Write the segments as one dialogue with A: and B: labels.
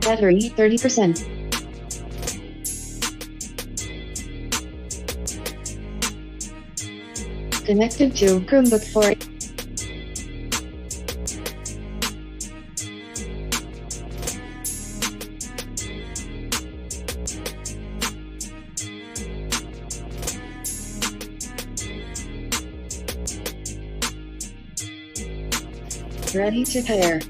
A: Battery 30%. Connected to Chromebook 4. Ready to pair.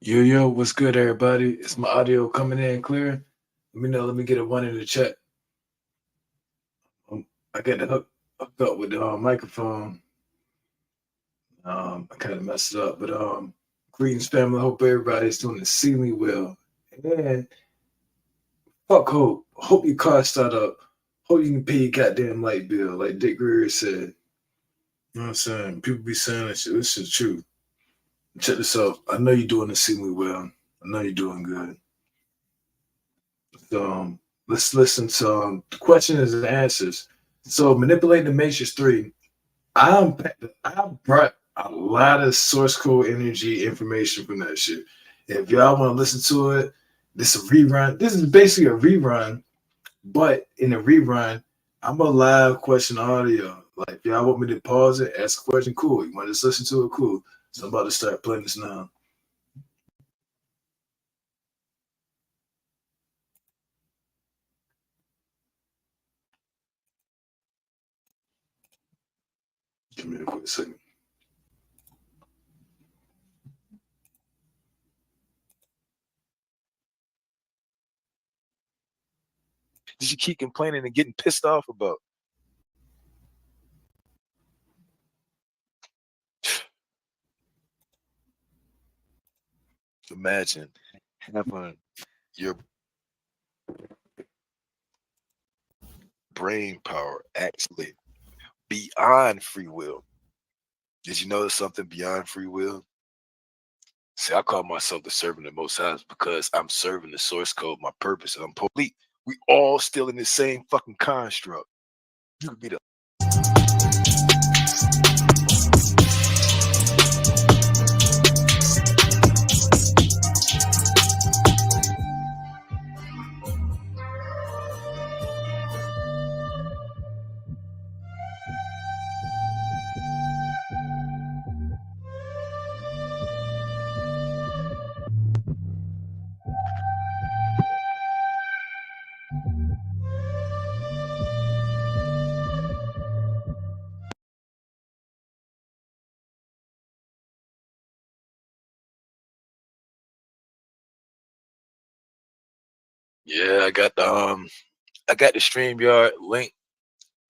B: Yo, yo, what's good, everybody? Is my audio coming in clear? Let me know. Let me get a one in the chat. I got it hooked up with the microphone. I kind of messed it up, but greetings, family. Hope everybody's doing exceedingly well. And fuck hope. Hope your car start up. Hope you can pay your goddamn light bill, like Dick Greer said. You know what I'm saying? People be saying that shit. This is true. Check this out. I know you're doing exceedingly well. I know you're doing good. So, let's listen to the questions and answers. So, manipulating the Matrix 3. I brought a lot of source code energy information from that shit. If y'all want to listen to it, this is a rerun. This is basically a rerun, but in a rerun, I'm a live question audio. Like, if y'all want me to pause it, ask a question, cool. You want to just listen to it, cool. So, I'm about to start playing this now. Give me a quick second.
C: Did you keep complaining and getting pissed off about? Imagine having your brain power actually beyond free will. Did you know there's something beyond free will? See, I call myself the servant of the Most High because I'm serving the source code, my purpose, and I'm complete. We all still in the same fucking construct. You could be the yeah. I got the StreamYard link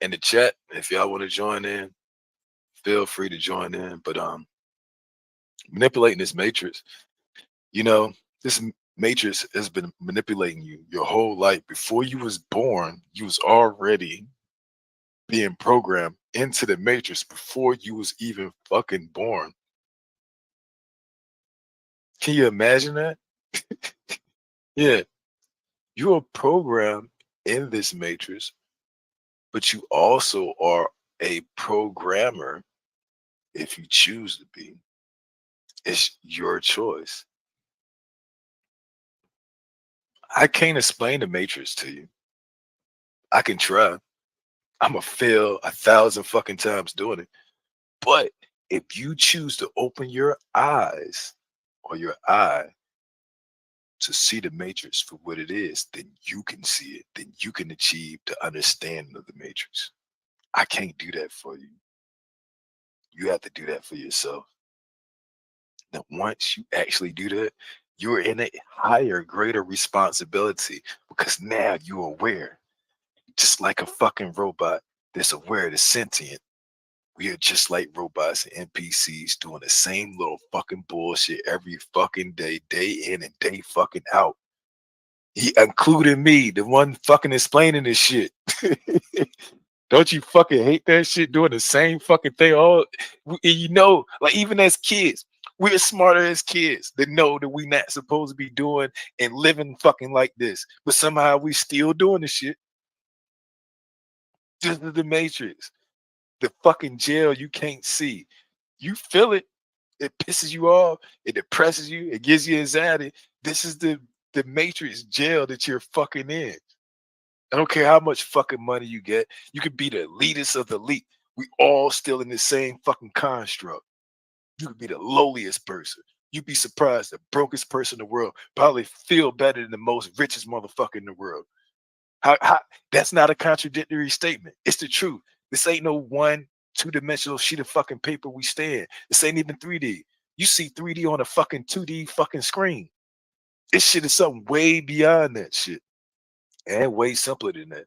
C: in the chat. If y'all want to join in, feel free to join in. But manipulating this matrix, you know, this matrix has been manipulating you your whole life. Before you was born, you was already being programmed into the matrix before you was even fucking born. Can you imagine that? Yeah, you are programmed in this matrix, but you also are a programmer if you choose to be. It's your choice. I can't explain the matrix to you. I can try. I'm gonna fail 1,000 fucking times doing it. But if you choose to open your eyes or your eye to see the matrix for what it is, then you can see it. Then you can achieve the understanding of the matrix. I can't do that for you. You have to do that for yourself. Now, once you actually do that, you're in a higher, greater responsibility because now you're aware. Just like a fucking robot that's aware, that's sentient. We are just like robots and NPCs doing the same little fucking bullshit every fucking day, day in and day fucking out. Including me, the one fucking explaining this shit. Don't you fucking hate that shit doing the same fucking thing? You know, like even as kids, we're smarter as kids that know that we not supposed to be doing and living fucking like this. But somehow we still doing the shit. This is the matrix. The fucking jail you can't see. You feel it. It pisses you off. It depresses you. It gives you anxiety. This is the matrix jail that you're fucking in. I don't care how much fucking money you get. You could be the elitist of the elite. We all still in the same fucking construct. You could be the lowliest person. You'd be surprised the brokest person in the world probably feel better than the most richest motherfucker in the world. How that's not a contradictory statement. It's the truth. This ain't no 1 2-dimensional sheet of fucking paper we stand. This ain't even 3D. You see 3D on a fucking 2D fucking screen. This shit is something way beyond that shit. And way simpler than that.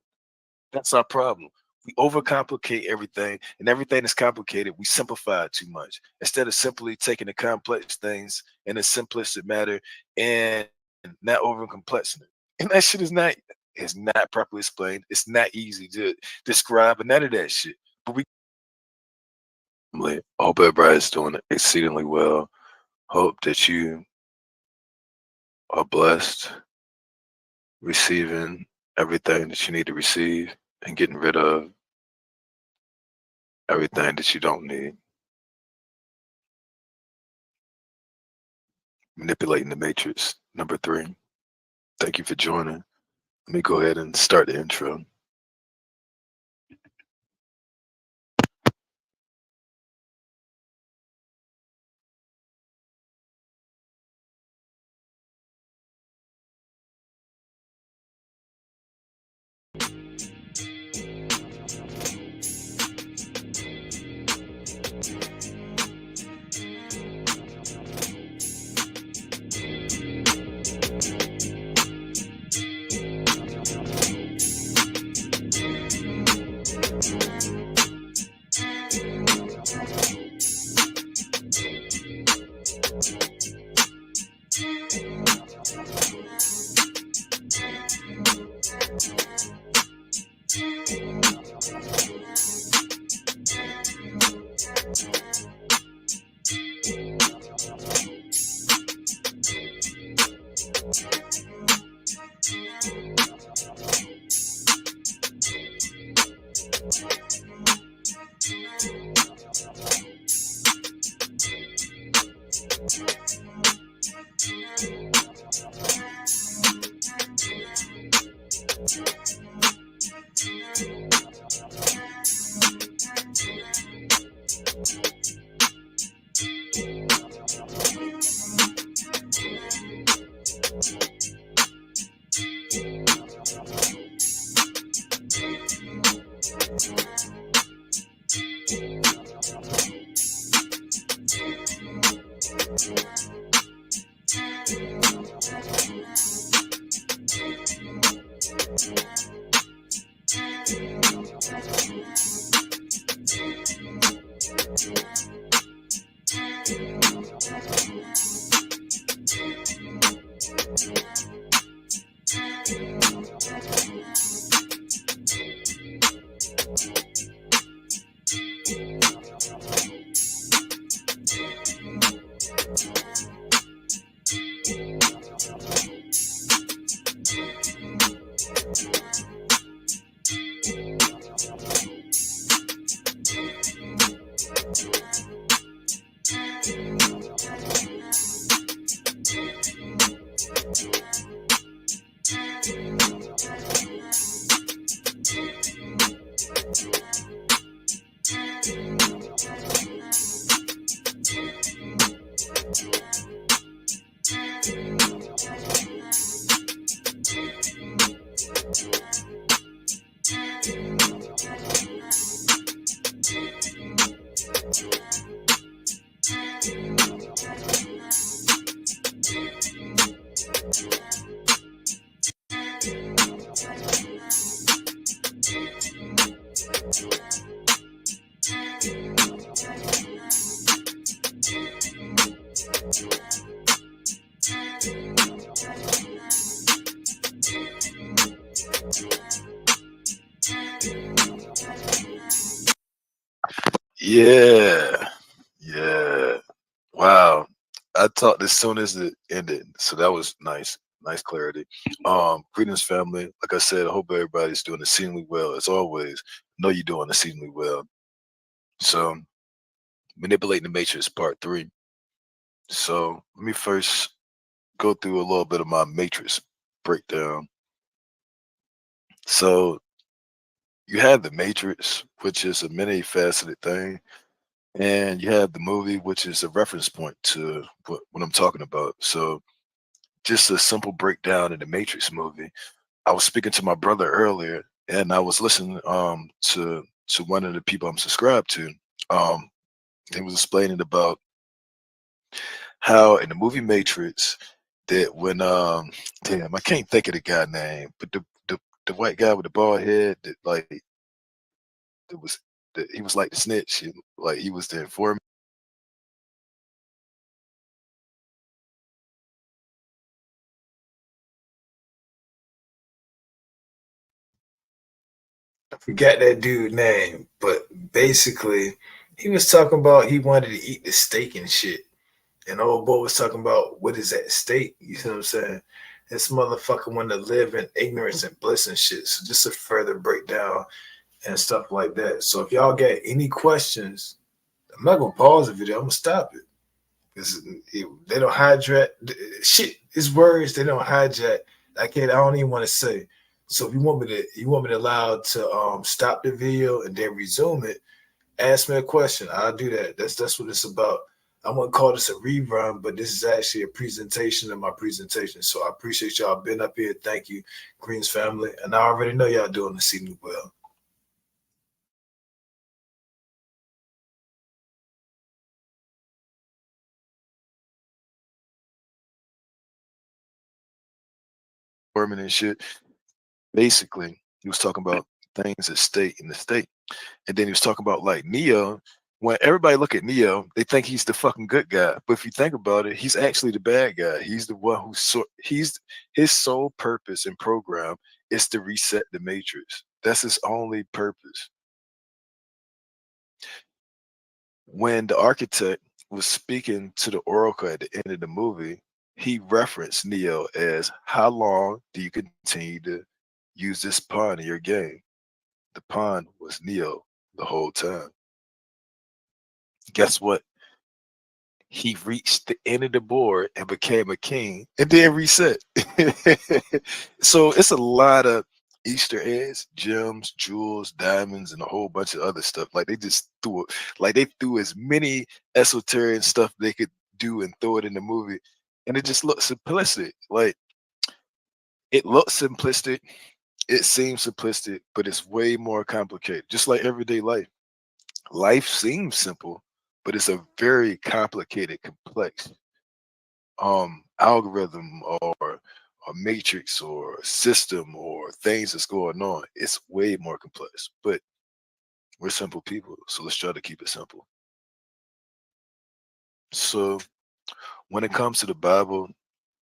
C: That's our problem. We overcomplicate everything, and everything that's complicated, we simplify it too much. Instead of simply taking the complex things in a simplistic matter and not over-complexing it. And that shit is not properly explained. It's not easy to describe, and none of that shit. But I hope everybody's doing exceedingly well. Hope that you are blessed, receiving everything that you need to receive and getting rid of everything that you don't need. Manipulating the matrix, number 3. Thank you for joining. Let me go ahead and start the intro. Yeah. Yeah. Wow. I talked as soon as it ended. So that was nice. Nice clarity. Greetings, family. Like I said, I hope everybody's doing exceedingly well. As always, know you're doing exceedingly well. So, manipulating the matrix part three. So, let me first go through a little bit of my matrix breakdown. So, you have the matrix, which is a many faceted thing, and you have the movie, which is a reference point to what I'm talking about. So, just a simple breakdown in the Matrix movie. I was speaking to my brother earlier, and I was listening to one of the people I'm subscribed to. Um, he was explaining about how in the movie Matrix that when damn, I can't think of the guy name, but the white guy with the bald head that like that was that he was like the snitch, like he was the informant.
B: I forgot that dude name, but basically, he was talking about he wanted to eat the steak and shit. And old boy was talking about what is at stake. You see what I'm saying? This motherfucker wanted to live in ignorance and bliss and shit. So just a further breakdown and stuff like that. So if y'all got any questions, I'm not gonna pause the video. I'm gonna stop it because they don't hijack shit. It's words they don't hijack. I can't. I don't even want to say. So if you want me to allow to stop the video and then resume it, ask me a question. I'll do that. That's what it's about. I wouldn't call this a rerun, but this is actually a presentation of my presentation. So I appreciate y'all being up here. Thank you, Greens family. And I already know y'all doing exceedingly well.
C: Informant and shit. Basically, he was talking about things at stake in the state. And then he was talking about like Neo. When everybody look at Neo, they think he's the fucking good guy. But if you think about it, he's actually the bad guy. He's the one he's his sole purpose and program is to reset the matrix. That's his only purpose. When the architect was speaking to the Oracle at the end of the movie, he referenced Neo as how long do you continue to use this pawn in your game? The pawn was Neo the whole time. Guess what? He reached the end of the board and became a king and then reset. So it's a lot of Easter eggs, gems, jewels, diamonds, and a whole bunch of other stuff. Like they just threw it, like they threw as many esoteric stuff they could do and throw it in the movie. And it just looks simplistic. Like it looks simplistic, it seems simplistic, but it's way more complicated. Just like everyday life. Life seems simple, but it's a very complicated, complex algorithm or a matrix or system or things that's going on. It's way more complex, but we're simple people, so let's try to keep it simple. So when it comes to the Bible,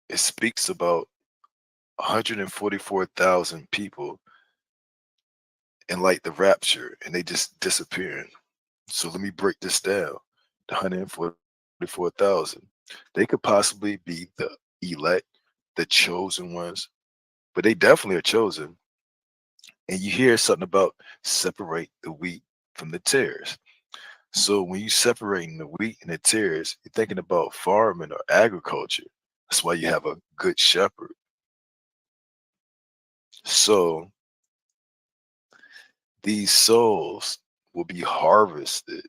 C: it speaks about 144,000 people and like the rapture, and they just disappearing. So let me break this down. The 144,000, they could possibly be the elect, the chosen ones, but they definitely are chosen. And you hear something about separate the wheat from the tares. So when you separating the wheat and the tares, you're thinking about farming or agriculture. That's why you have a good shepherd. So these souls will be harvested.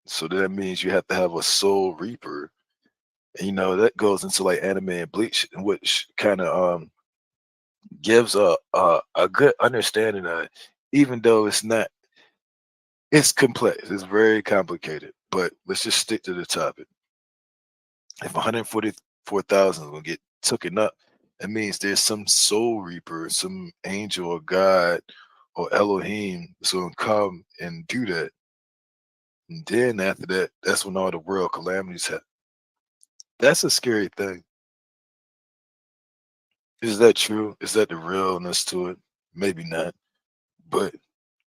C: So that means you have to have a soul reaper. And that goes into like anime and bleach, which kind of gives a good understanding of it, even though it's complex, it's very complicated. But let's just stick to the topic. If 144,000 is gonna get taken up, that means there's some soul reaper, some angel or God or Elohim that's gonna come and do that. And then after that, that's when all the world calamities happen. That's a scary thing. Is that true? Is that the realness to it? Maybe not. But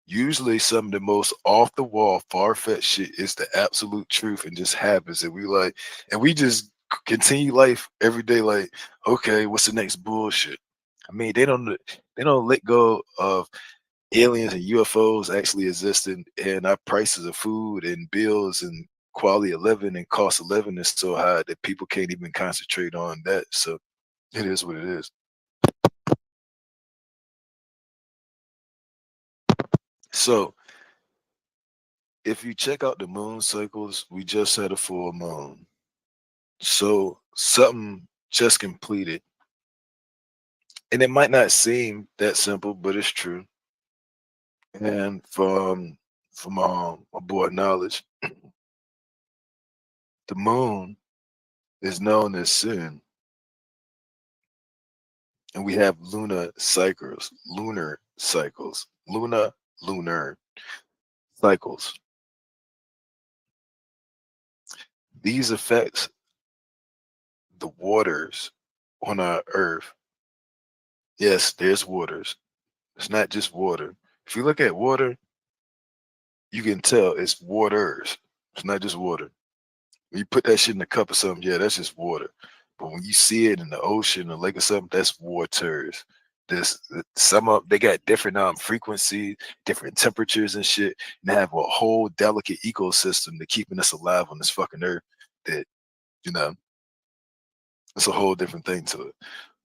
C: Usually some of the most off the wall, far-fetched shit is the absolute truth and just happens. And we like, and we just continue life every day, like, okay, what's the next bullshit? I mean, they don't let go of aliens and UFOs actually existing, and our prices of food and bills and quality of living and cost of living is so high that people can't even concentrate on that. So it is what it is. So if you check out the moon cycles, we just had a full moon. So something just completed. And it might not seem that simple, but it's true. And from my boy knowledge, the moon is known as sin, and we have lunar cycles. These affects the waters on our earth. Yes, there's waters. It's not just water. If you look at water, you can tell it's waters. It's not just water. When you put that shit in a cup or something, yeah, that's just water. But when you see it in the ocean or lake or something, that's waters. This some of they got different frequency, different temperatures and shit, and they have a whole delicate ecosystem to keeping us alive on this fucking earth. That you know, it's a whole different thing to it.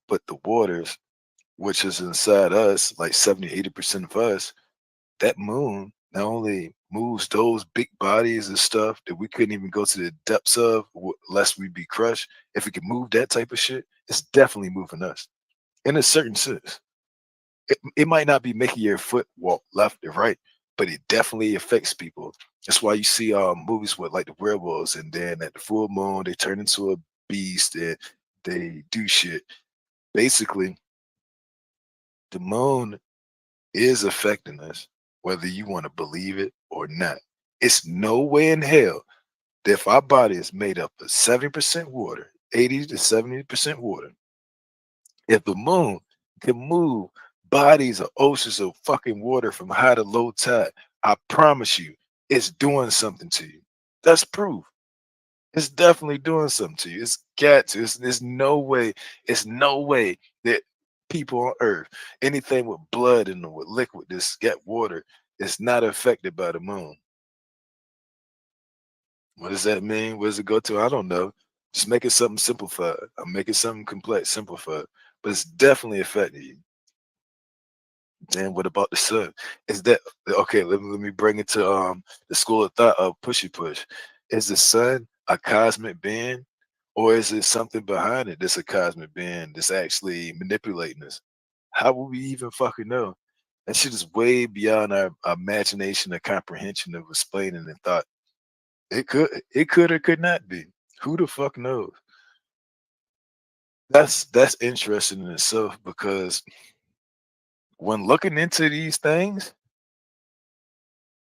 C: But the waters, which is inside us, like 70, 80% of us, that moon not only moves those big bodies and stuff that we couldn't even go to the depths of lest we be crushed. If it can move that type of shit, it's definitely moving us in a certain sense. It might not be making your foot walk left or right, but it definitely affects people. That's why you see movies with like the werewolves, and then at the full moon they turn into a beast and they do shit. Basically, the moon is affecting us, whether you want to believe it or not. It's no way in hell that if our body is made up of 70% water, 80 to 70% water, if the moon can move bodies of oceans of fucking water from high to low tide, I promise you, it's doing something to you. That's proof. It's definitely doing something to you. It's got to. There's no way. It's no way that people on Earth, anything with blood and with liquid that's got water, is not affected by the moon. What does that mean? Where does it go to? I don't know. Just make it something simplified. I'm making something complex, simplified. But it's definitely affecting you. And what about the sun? Is that okay? Let me bring it to the school of thought of pushy push. Is the sun a cosmic being, or is it something behind it that's a cosmic being that's actually manipulating us? How would we even fucking know? That shit is way beyond our imagination and comprehension of explaining and thought. It could or could not be. Who the fuck knows? That's interesting in itself because when looking into these things,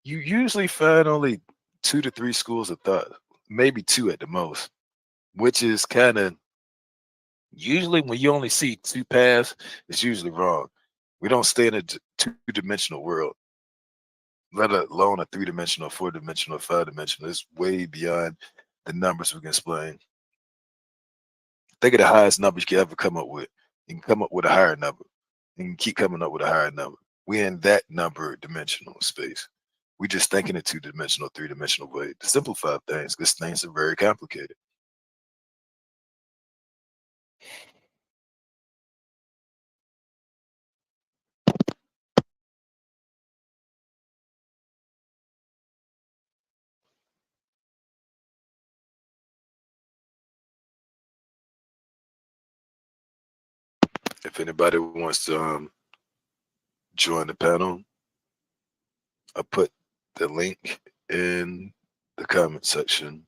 C: you usually find only 2 to 3 schools of thought, maybe two at the most, which is kind of usually when you only see two paths, it's usually wrong. We don't stay in a two-dimensional world, let alone a three-dimensional, four-dimensional, five-dimensional. It's way beyond the numbers we can explain. Think of the highest numbers you can ever come up with. You can come up with a higher number. You can keep coming up with a higher number. We're in that number dimensional space. We just think in a two-dimensional, three-dimensional way to simplify things because things are very complicated. If anybody wants to join the panel, I put the link in the comment section.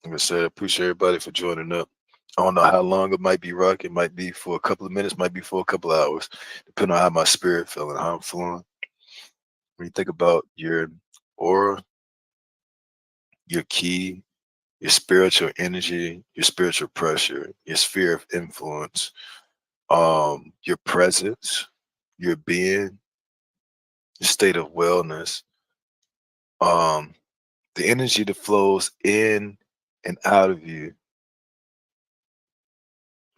C: Like I said, I appreciate everybody for joining up. I don't know how long it might be, Rock. It might be for a couple of minutes, might be for a couple of hours, depending on how my spirit feeling, how I'm feeling. When you think about your aura, your key, your spiritual energy, your spiritual pressure, your sphere of influence, your presence, your being, state of wellness. Um, the energy that flows in and out of you,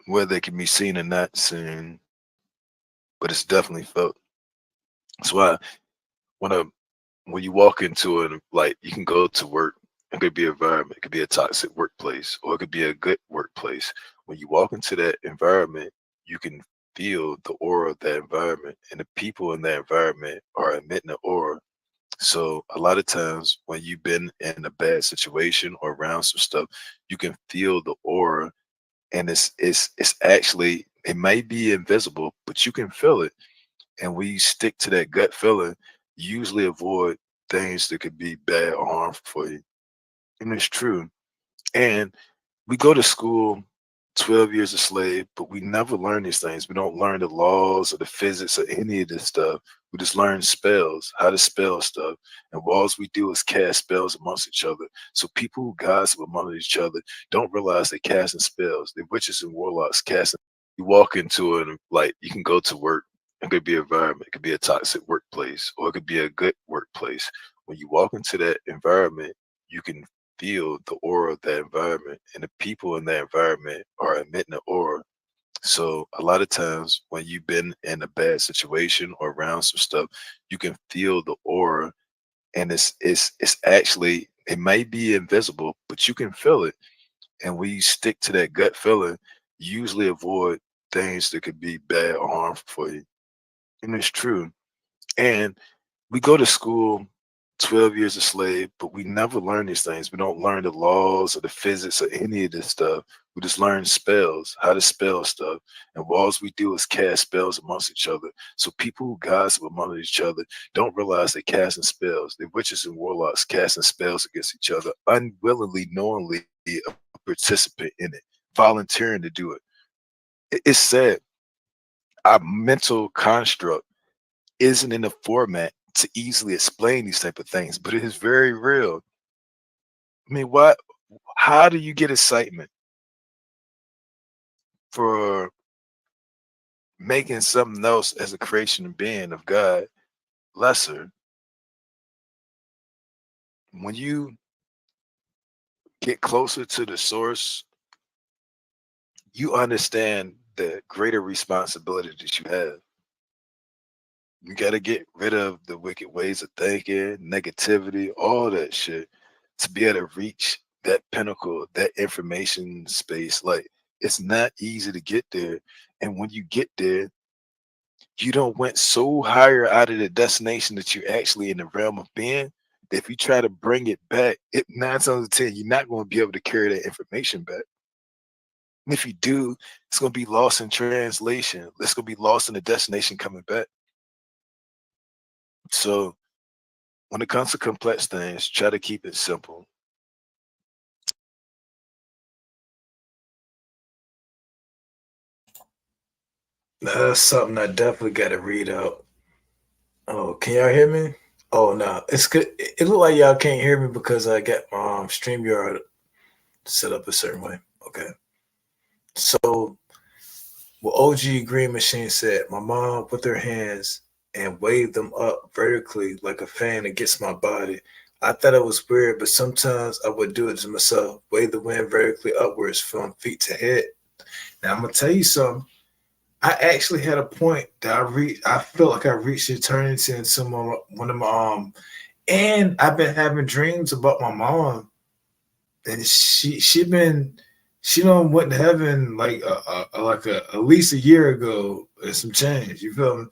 C: whether it can be seen or not seen, but it's definitely felt. That's why when a when you walk into it, like you can go to work, it could be an environment, it could be a toxic workplace, or it could be a good workplace. When you walk into that environment, you can feel the aura of that environment, and the people in that environment are emitting the aura. So a lot of times when you've been in a bad situation or around some stuff, you can feel the aura, and it's actually, it might be invisible, but you can feel it. And when you stick to that gut feeling, you usually avoid things that could be bad or harmful for you. And it's true. And we go to school 12 years a slave, but we never learn these things. We don't learn the laws or the physics or any of this stuff. We just learn spells, how to spell stuff. And all we do is cast spells amongst each other. So people who gossip among each other don't realize they're casting spells. They're witches and warlocks casting. You walk into it, and like you can go to work. It could be an environment, it could be a toxic workplace, or it could be a good workplace. When you walk into that environment, you can feel the aura of that environment, and the people in that environment are emitting the aura. So a lot of times when you've been in a bad situation or around some stuff, you can feel the aura, and it's actually, it might be invisible, but you can feel it. And when you stick to that gut feeling, you usually avoid things that could be bad or harmful for you. And it's true. And we go to school 12 years a slave, but we never learn these things. We don't learn the laws or the physics or any of this stuff. We just learn spells, how to spell stuff. And all we do is cast spells amongst each other. So people who gossip among each other don't realize they're casting spells. They're witches and warlocks casting spells against each other, unwillingly, knowingly a participant in it, volunteering to do it. It's sad. Our mental construct isn't in a format to easily explain these type of things, but it is very real. I mean, what? How do you get excitement for making something else as a creation and being of God lesser when you get closer to the source? You understand the greater responsibility that you have. You got to get rid of the wicked ways of thinking, negativity, all that shit to be able to reach that pinnacle, that information space. Like, it's not easy to get there. And when you get there, you don't went so higher out of the destination that you're actually in the realm of being. That if you try to bring it back, it 9 times out of 10, you're not going to be able to carry that information back. And if you do, it's going to be lost in translation. It's going to be lost in the destination coming back. So when it comes to complex things, try to keep it simple.
B: That's something I definitely got to read out. Oh, can y'all hear me? Oh no, it's good. It look like y'all can't hear me because I got my StreamYard set up a certain way. Okay, so what OG Green Machine said, my mom put her hands and waved them up vertically like a fan against my body. I thought it was weird, but sometimes I would do it to myself, wave the wind vertically upwards from feet to head. Now I'm gonna tell you something. I actually had a point that I felt like I reached eternity in some of one of my and I've been having dreams about my mom, and she done went to heaven like at least a year ago and some change. You feel me?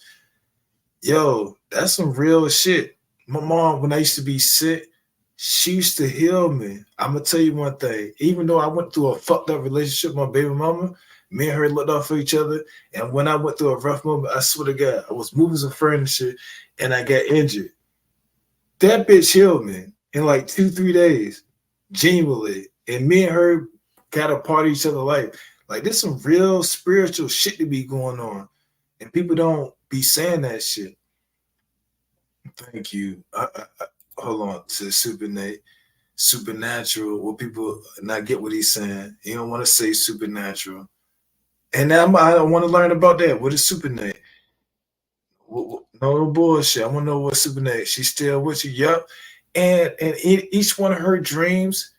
B: Yo, that's some real shit. My mom, when I used to be sick, she used to heal me. I'm gonna tell you one thing. Even though I went through a fucked up relationship with my baby mama, me and her looked out for each other. And when I went through a rough moment, I swear to God, I was moving some furniture and I got injured. That bitch healed me in like 2, 3 days, genuinely. And me and her got a part of each other's life. Like, there's some real spiritual shit to be going on. And people don't be saying that shit. Thank you. Hold on to Super Nate. Supernatural. What people not get what he's saying. He don't want to say supernatural. And now I want to learn about that. What is Super Nate? No bullshit. I want to know what's super next. She's still with you. Yup. And each one of her dreams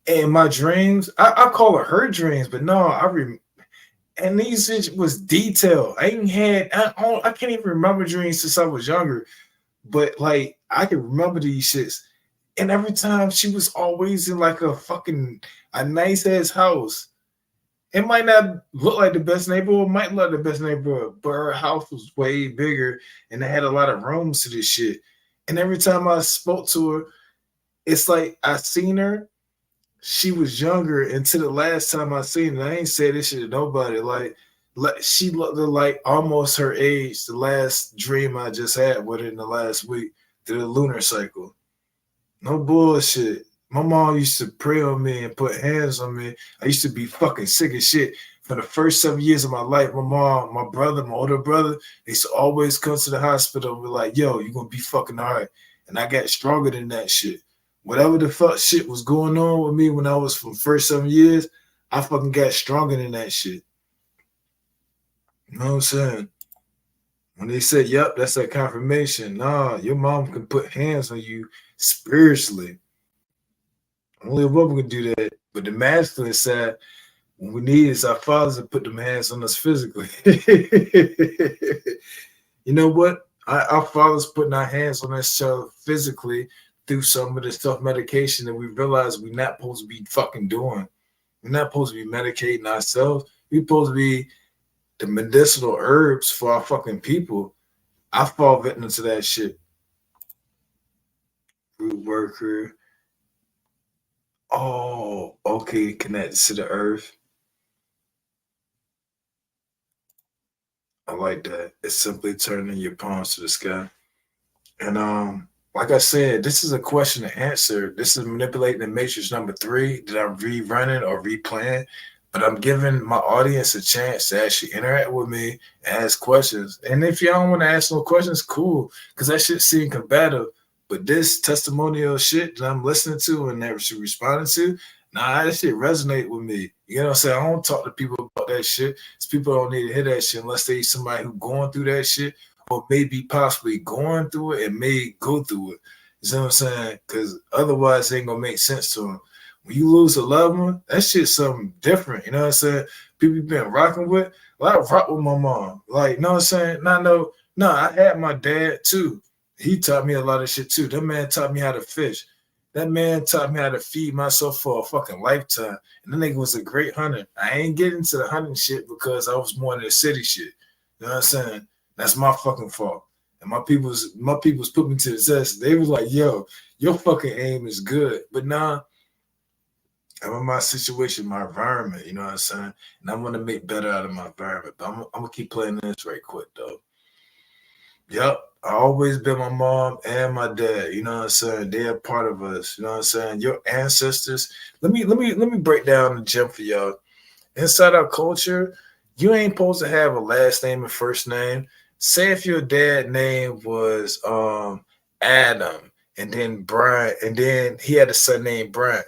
B: and my dreams, I call it her dreams, but no, and these was detailed. I ain't had I can't even remember dreams since I was younger, but like I can remember these shits. And every time she was always in like a nice ass house. It might not look like the best neighborhood, might look like the best neighborhood, but her house was way bigger and it had a lot of rooms to this shit. And every time I spoke to her, it's like I seen her. She was younger until the last time I seen her. I ain't said this shit to nobody. Like she looked like almost her age. The last dream I just had with her in the last week, through the lunar cycle. No bullshit. My mom used to pray on me and put hands on me. I used to be fucking sick as shit. For the first 7 years of my life, my mom, my brother, my older brother, they used to always come to the hospital and be like, yo, you're going to be fucking all right. And I got stronger than that shit. Whatever the fuck shit was going on with me when I was from first 7 years, I fucking got stronger than that shit. You know what I'm saying? When they said, yep, that's a confirmation. Nah, your mom can put hands on you spiritually. Only a woman can do that. But the masculine side, what we need is our fathers to put them hands on us physically. You know what? Our fathers putting our hands on each other physically through some of the stuff medication that we realize we're not supposed to be fucking doing. We're not supposed to be medicating ourselves. We're supposed to be the medicinal herbs for our fucking people. I fall victim to that shit. Root worker. Oh, okay, connected to the earth. I like that. It's simply turning your palms to the sky. And like I said, this is a question to answer. This is manipulating the matrix number 3. Did I rerun it or replan? But I'm giving my audience a chance to actually interact with me and ask questions. And if y'all don't want to ask no questions, cool, because that shit seemed combative. But this testimonial shit that I'm listening to and that she responding to, nah, that shit resonate with me. You know what I'm saying? I don't talk to people about that shit. Because people don't need to hear that shit unless they somebody who going through that shit or maybe possibly going through it and may go through it. You know what I'm saying? Because otherwise it ain't going to make sense to them. When you lose a loved one, that shit's something different. You know what I'm saying? People you've been rocking with. Well, I rock with my mom. Like, you know what I'm saying? No, I had my dad too. He taught me a lot of shit too. That man taught me how to fish. That man taught me how to feed myself for a fucking lifetime. And that nigga was a great hunter. I ain't getting to the hunting shit because I was more in the city shit. You know what I'm saying? That's my fucking fault. And my people's put me to the test. They was like, yo, your fucking aim is good. But nah, I'm in my situation, my environment, you know what I'm saying? And I'm gonna make better out of my environment. But I'm gonna keep playing this right quick though. Yep. I always been my mom and my dad, you know what I'm saying? They're a part of us, you know what I'm saying? Your ancestors. Let me break down the gem for y'all. Inside our culture, you ain't supposed to have a last name and first name. Say if your dad name was Adam and then Brian, and then he had a son named Brian.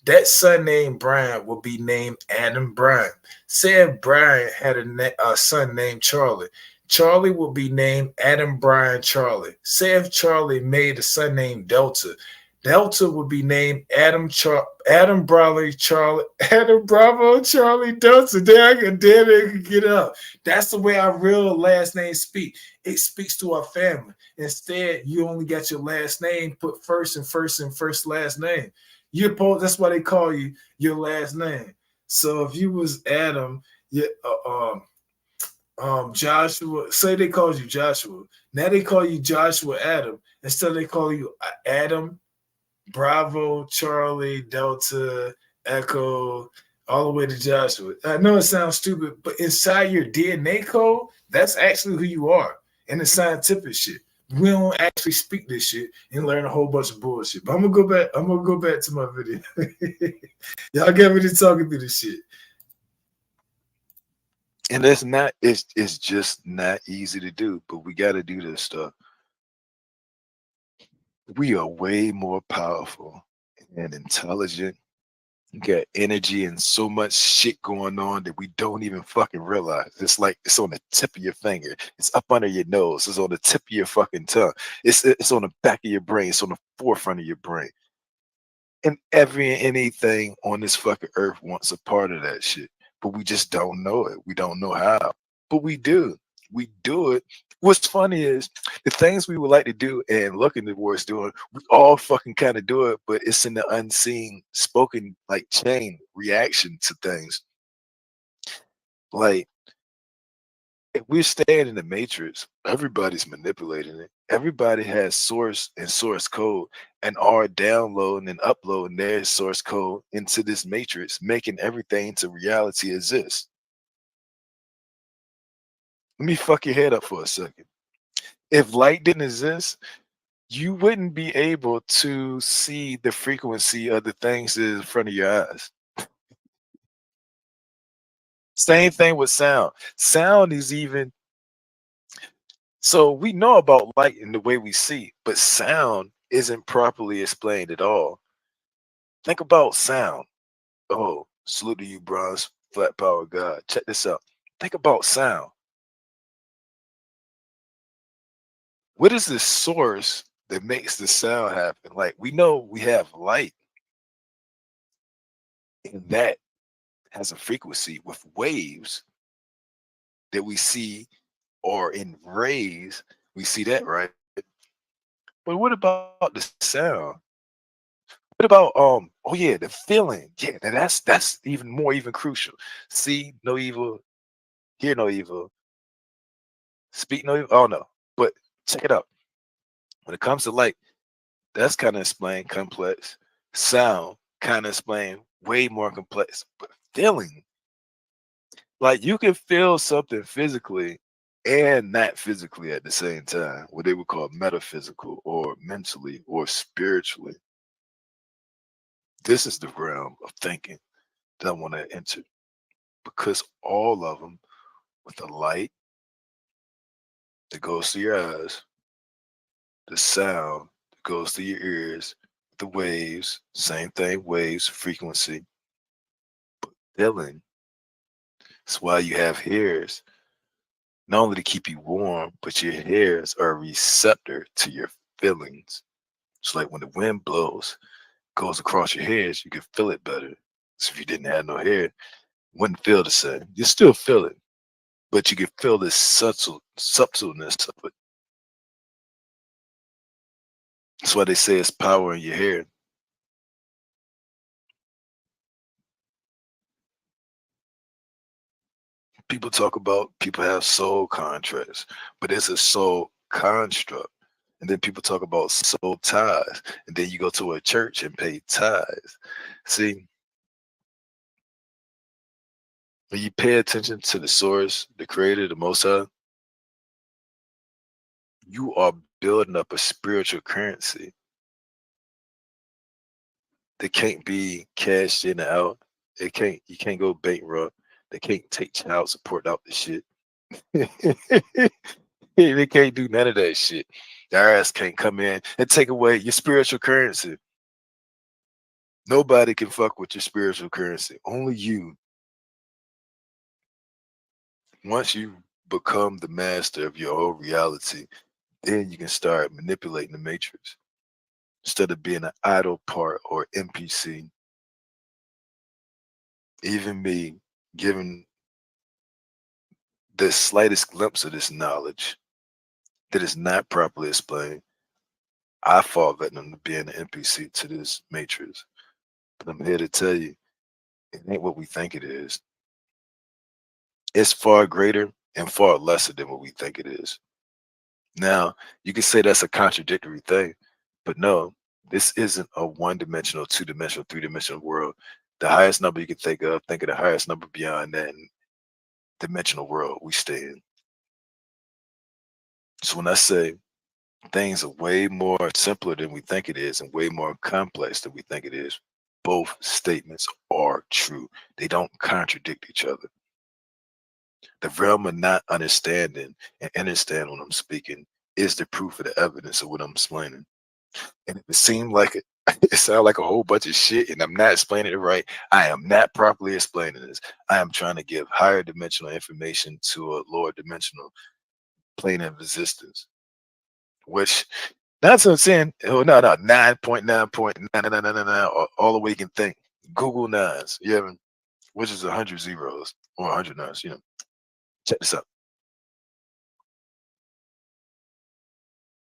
B: That son named Brian will be named Adam Brian. Say if Brian had a son named Charlie. Charlie will be named Adam Brian Charlie. Say if Charlie made a son named Delta. Delta would be named Adam Bravo Charlie Delta. There they can get up. That's the way our real last name speak. It speaks to our family. Instead, you only got your last name put first and first last name. That's why they call you your last name. So if you was Adam, Joshua, say they called you Joshua. Now they call you Joshua Adam. Instead they call you Adam, Bravo, Charlie, Delta, Echo, all the way to Joshua. I know it sounds stupid, but inside your DNA code, that's actually who you are. And the scientific shit. We don't actually speak this shit and learn a whole bunch of bullshit. But I'm gonna go back to my video. Y'all get me to talking through this shit.
C: And it's just not easy to do, but we got to do this stuff. We are way more powerful and intelligent You got energy and so much shit going on that we don't even fucking realize. It's like it's on the tip of your finger. It's up under your nose. It's on the tip of your fucking tongue. It's on the back of your brain. It's on the forefront of your brain. And every and anything on this fucking earth wants a part of that shit. But we just don't know it. We don't know how. But we do. We do it. What's funny is the things we would like to do and looking towards doing, we all fucking kind of do it, but it's in the unseen, spoken like chain reaction to things. Like if we're staying in the matrix, everybody's manipulating it. Everybody has source and source code and are downloading and uploading their source code into this matrix, making everything to reality exist. Let me fuck your head up for a second. If light didn't exist, you wouldn't be able to see the frequency of the things that is in front of your eyes. Same thing with sound. Sound is even so we know about light in the way we see, but sound isn't properly explained at all. Think about sound. Oh, salute to you, bronze flat power God. Check this out. Think about sound. What is the source that makes the sound happen? Like we know we have light, and that has a frequency with waves that we see, or in rays, we see that, right? But what about the sound? What about oh yeah, the feeling. Yeah, that's even more even crucial. See no evil, hear no evil, speak no evil. Oh no. But check it out. When it comes to light, that's kind of explained complex. Sound kind of explained way more complex. But feeling, like you can feel something physically and not physically at the same time, what they would call metaphysical or mentally or spiritually. This is the realm of thinking that I want to enter because all of them with the light that goes to your eyes, the sound that goes to your ears, the waves, same thing, waves, frequency, feeling. That's why you have hairs, not only to keep you warm, but your hairs are a receptor to your feelings. It's like when the wind blows, goes across your hairs, you can feel it better. So if you didn't have no hair, wouldn't feel the same. You still feel it, but you can feel this subtleness of it. That's why they say it's power in your hair. People talk about people have soul contracts, but it's a soul construct. And then people talk about soul ties, and then you go to a church and pay tithes. See, when you pay attention to the source, the creator, the most high, you are building up a spiritual currency that can't be cashed in and out. It can't, you can't go bankrupt. They can't take child support out the shit. They can't do none of that shit. Their ass can't come in and take away your spiritual currency. Nobody can fuck with your spiritual currency. Only you. Once you become the master of your own reality, then you can start manipulating the matrix instead of being an idle part or NPC. Even me giving the slightest glimpse of this knowledge that is not properly explained, I fall victim to being an NPC to this matrix. But I'm here to tell you, it ain't what we think it is. It's far greater and far lesser than what we think it is. Now, you can say that's a contradictory thing, but no, this isn't a one-dimensional, two-dimensional, three-dimensional world. The highest number you can think of the highest number beyond that dimensional world we stay in. So when I say things are way more simpler than we think it is and way more complex than we think it is, both statements are true. They don't contradict each other. The realm of not understanding and understand when I'm speaking is the proof of the evidence of what I'm explaining. And if it seemed like It sounds like a whole bunch of shit, and I'm not explaining it right. I am not properly explaining this. I am trying to give higher dimensional information to a lower dimensional plane of existence, which that's what I'm saying. Oh no, no, 9.9.99999, all the way you can think. Google nines, yeah, which is 100 zeros or 100 nines. Check this out.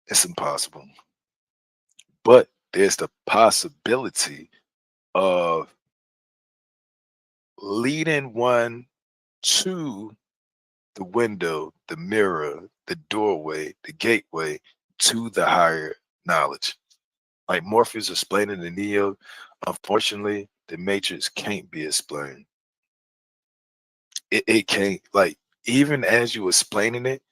C: It's impossible, but there's the possibility of leading one to the window, the mirror, the doorway, the gateway to the higher knowledge. Like Morpheus explaining the Neo, unfortunately, the Matrix can't be explained. It can't. Like even as you explaining it,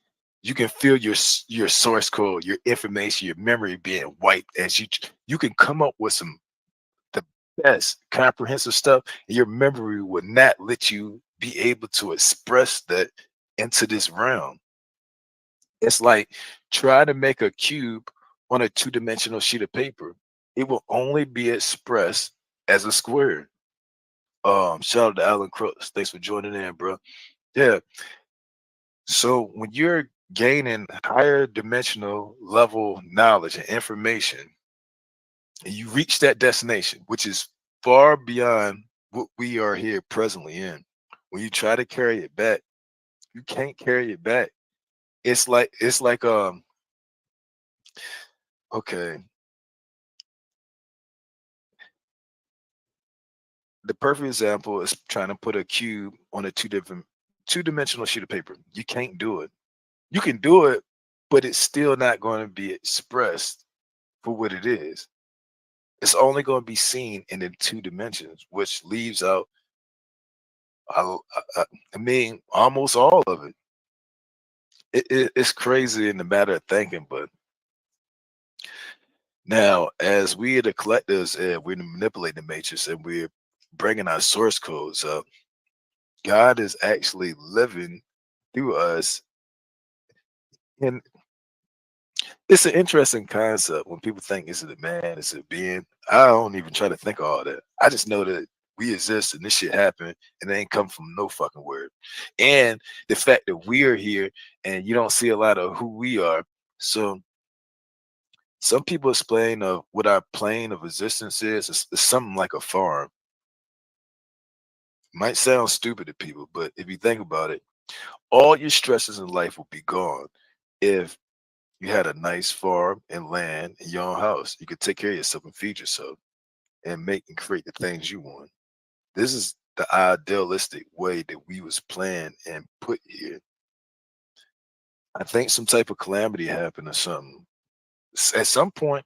C: you can feel your source code, your information, your memory being wiped as you can come up with some the best comprehensive stuff, and your memory would not let you be able to express that into this realm. It's like try to make a cube on a two-dimensional sheet of paper. It will only be expressed as a square. Shout out to Alan Crooks. Thanks for joining in, bro. Yeah. So when you're gaining higher dimensional level knowledge and information, and you reach that destination, which is far beyond what we are here presently in. When you try to carry it back, you can't carry it back. It's like okay, the perfect example is trying to put a cube on a two-dimensional sheet of paper. You can't do it. You can do it, but it's still not going to be expressed for what it is. It's only going to be seen in the two dimensions, which leaves out, I, I mean, almost all of it. It's crazy in the matter of thinking, but now as we are the collectives and we're manipulating the matrix and we're bringing our source codes up, God is actually living through us. And it's an interesting concept when people think, is it a man, is it a being? I don't even try to think of all that. I just know that we exist and this shit happened and it ain't come from no fucking word. And the fact that we are here and you don't see a lot of who we are. So some people explain of what our plane of existence is. It's something like a farm. Might sound stupid to people, but if you think about it, all your stresses in life will be gone if you had a nice farm and land in your own house. You could take care of yourself and feed yourself and make and create the things you want. This is the idealistic way that we was planned and put here. I think some type of calamity happened or something. At some point,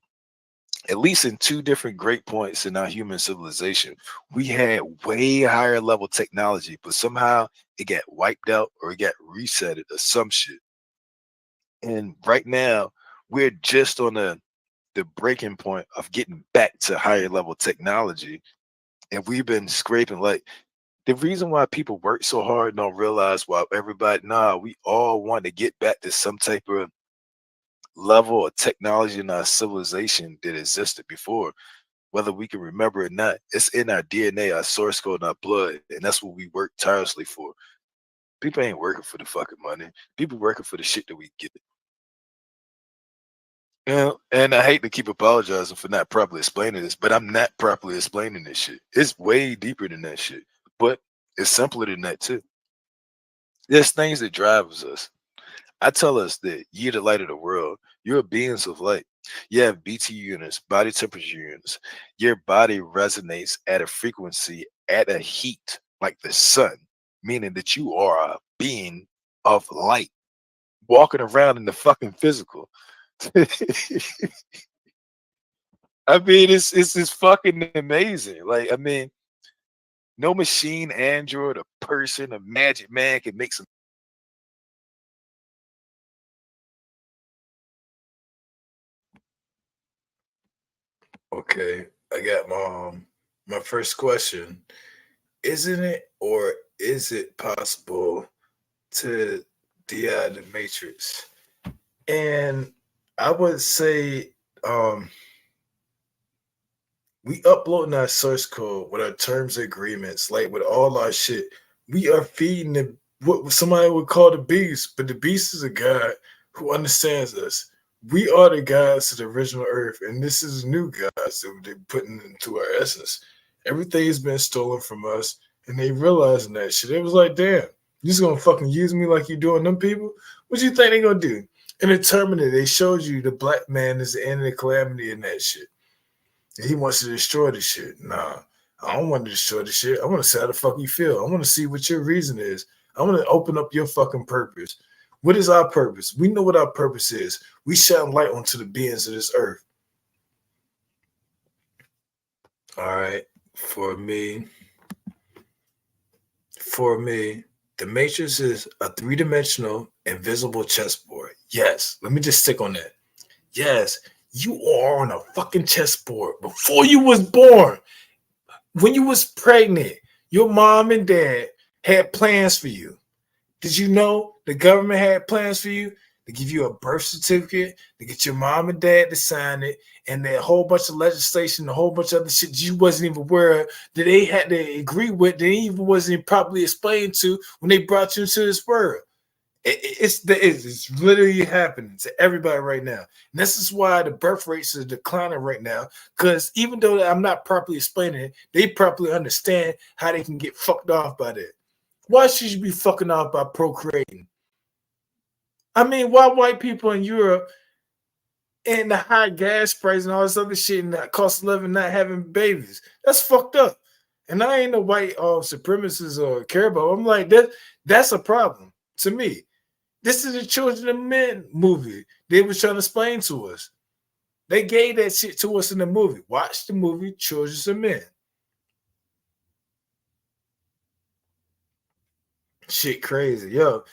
C: at least in two different great points in our human civilization, we had way higher level technology, but somehow it got wiped out or it got resetted or some shit. And right now, we're just on the breaking point of getting back to higher level technology. And we've been scraping like the reason why people work so hard and don't realize why everybody, nah, we all want to get back to some type of level of technology in our civilization that existed before, whether we can remember it or not. It's in our DNA, our source code, and our blood, and that's what we work tirelessly for. People ain't working for the fucking money. People working for the shit that we get. And I hate to keep apologizing for not properly explaining this, but I'm not properly explaining this shit. It's way deeper than that shit, but it's simpler than that too. There's things that drives us. I tell us that you're the light of the world. You're beings of light. You have BT units, body temperature units. Your body resonates at a frequency, at a heat like the sun, meaning that you are a being of light walking around in the fucking physical. I mean, it's just fucking amazing. Like, I mean, no machine, android, a person, a magic man can make some. Okay, I got my first question. Isn't it or is it possible to DI the matrix? And I would say
B: We uploading our source code with our terms and agreements, like with all our shit. We are feeding the what somebody would call the beast, but the beast is a God who understands us. We are the gods of the original earth, and this is new gods that they're putting into our essence. Everything's been stolen from us, and they realizing that shit. It was like, damn, you just gonna fucking use me like you doing them people? What do you think they gonna do? In the Terminator, they showed you the black man is the end of the calamity and that shit. And he wants to destroy the shit. Nah, I don't want to destroy the shit. I want to see how the fuck you feel. I want to see what your reason is. I want to open up your fucking purpose. What is our purpose? We know what our purpose is. We shine light onto the beings of this earth. All right. For me, the Matrix is a three-dimensional, invisible chessboard. Yes. Let me just stick on that. Yes. You are on a fucking chessboard before you was born. When you was pregnant, your mom and dad had plans for you. Did you know the government had plans for you to give you a birth certificate, to get your mom and dad to sign it, and a whole bunch of legislation, a whole bunch of other shit you wasn't even aware of that they had to agree with, that even wasn't properly explained to when they brought you into this world. It's literally happening to everybody right now. And this is why the birth rates are declining right now. Because even though I'm not properly explaining it, they properly understand how they can get fucked off by that. Why should you be fucking off by procreating? I mean, why white people in Europe and the high gas price and all this other shit and that cost of living not having babies? That's fucked up. And I ain't a white supremacist or care about. I'm like, that's a problem to me. This is the Children of Men movie they was trying to explain to us. They gave that shit to us in the movie. Watch the movie Children of Men. Shit crazy. Yo,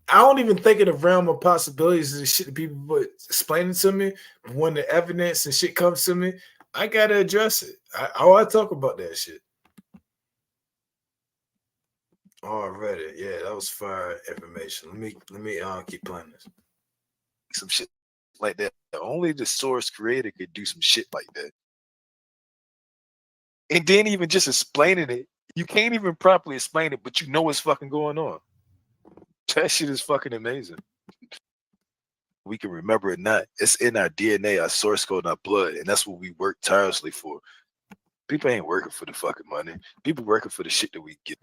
B: I don't even think of the realm of possibilities of the shit that people put explaining to me. But when the evidence and shit comes to me, I gotta address it. I talk about that shit. Oh, I read it. Yeah, that was fire information. Let me keep playing this.
C: Some shit like that. Only the source creator could do some shit like that. And then even just explaining it, you can't even properly explain it, but you know what's fucking going on. That shit is fucking amazing. We can remember it not. It's in our DNA, our source code, and our blood, and that's what we work tirelessly for. People ain't working for the fucking money. People working for the shit that we get.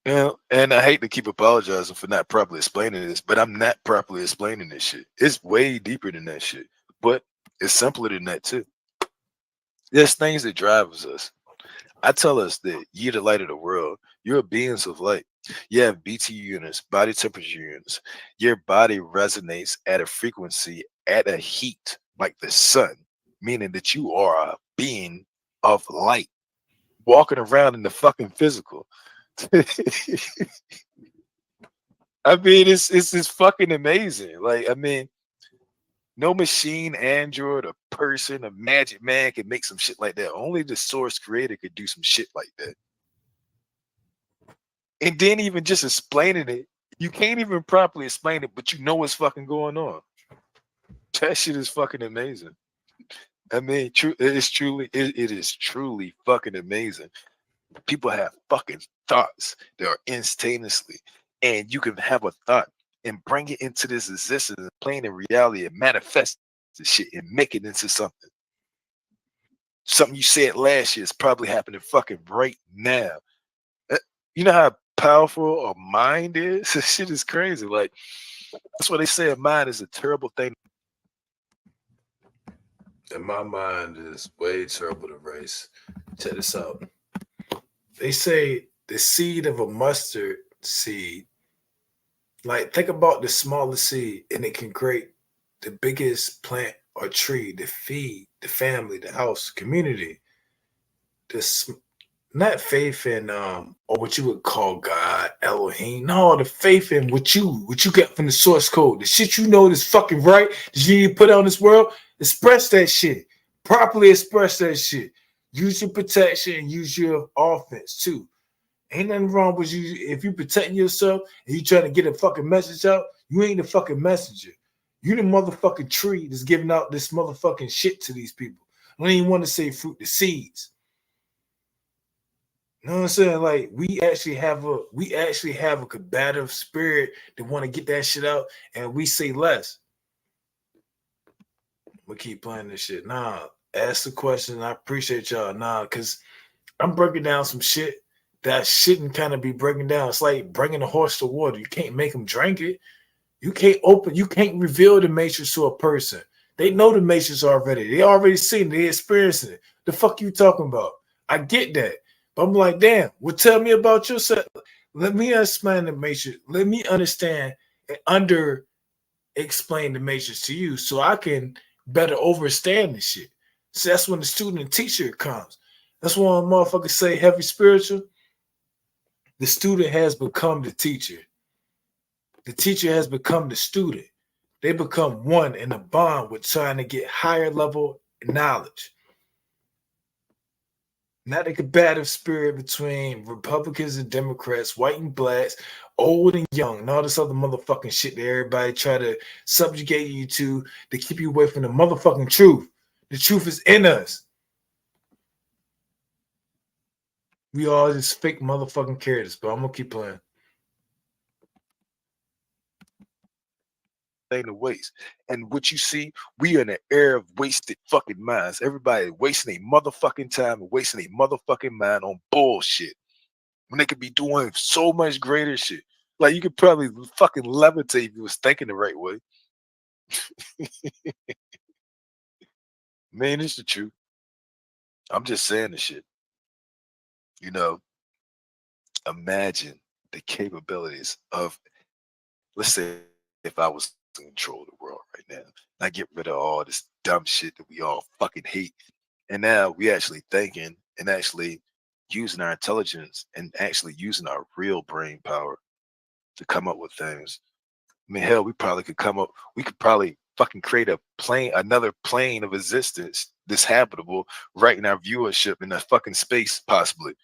C: You know, and I hate to keep apologizing for not properly explaining this, but I'm not properly explaining this shit. It's way deeper than that shit, but it's simpler than that too. There's things that drives us. I tell us that you're the light of the world. You're beings of light. You have BT units, body temperature units. Your body resonates at a frequency, at a heat like the sun, meaning that you are a being of light, walking around in the fucking physical. I mean, it's fucking amazing. Like, I mean, no machine, android, a person, a magic man can make some shit like that. Only the source creator could do some shit like that. And then even just explaining it, you can't even properly explain it, but you know what's fucking going on. That shit is fucking amazing. I mean, it is truly fucking amazing. People have fucking thoughts that are instantaneously, and you can have a thought and bring it into this existence and plane in reality and manifest the shit and make it into something. Something you said last year is probably happening fucking right now. You know how powerful a mind is? This shit is crazy. Like, that's why they say a mind is a terrible thing.
B: And my mind is way terrible to race. Check this out. They say the seed of a mustard seed, like think about the smallest seed, and it can create the biggest plant or tree to feed the family, the house, community. This not faith in or what you would call God, Elohim. No, the faith in what you get from the source code. The shit you know is fucking right that you need to put out in this world. Express that shit. Properly express that shit. Use your protection and use your offense too. Ain't nothing wrong with you if you protecting yourself and you trying to get a fucking message out. You ain't the fucking messenger. You the motherfucking tree that's giving out this motherfucking shit to these people. I don't even want to say fruit, the seeds. You know what I'm saying? Like we actually have a combative spirit that want to get that shit out, and we say less. We keep playing this shit. Nah, ask the question. I appreciate y'all. Nah, because I'm breaking down some shit that I shouldn't kind of be breaking down. It's like bringing a horse to water. You can't make them drink it. You can't reveal the matrix to a person. They know the matrix already. They already seen it. They experiencing it. The fuck you talking about? I get that. But I'm like, damn, well, tell me about yourself. Let me explain the matrix. Let me understand and under explain the matrix to you so I can better understand the shit. So that's when the student and teacher comes. That's when motherfuckers say heavy spiritual. The student has become the teacher. The teacher has become the student. They become one in a bond with trying to get higher level knowledge. Not a combative spirit between Republicans and Democrats, white and blacks, old and young, and all this other motherfucking shit that everybody try to subjugate you to keep you away from the motherfucking truth. The truth is in us. We all just fake motherfucking characters, but I'm gonna keep playing.
C: Thing to waste. And what you see, we are in an era of wasted fucking minds. Everybody wasting a motherfucking time and wasting a motherfucking mind on bullshit when they could be doing so much greater shit. Like you could probably fucking levitate if you was thinking the right way. Man, it's the truth. I'm just saying the shit. You know, imagine the capabilities of, let's say, if I was to control the world right now, I get rid of all this dumb shit that we all fucking hate. And now we actually thinking and actually using our intelligence and actually using our real brain power to come up with things. I mean, hell, we could probably fucking create another plane of existence that's habitable right in our viewership in that fucking space, possibly.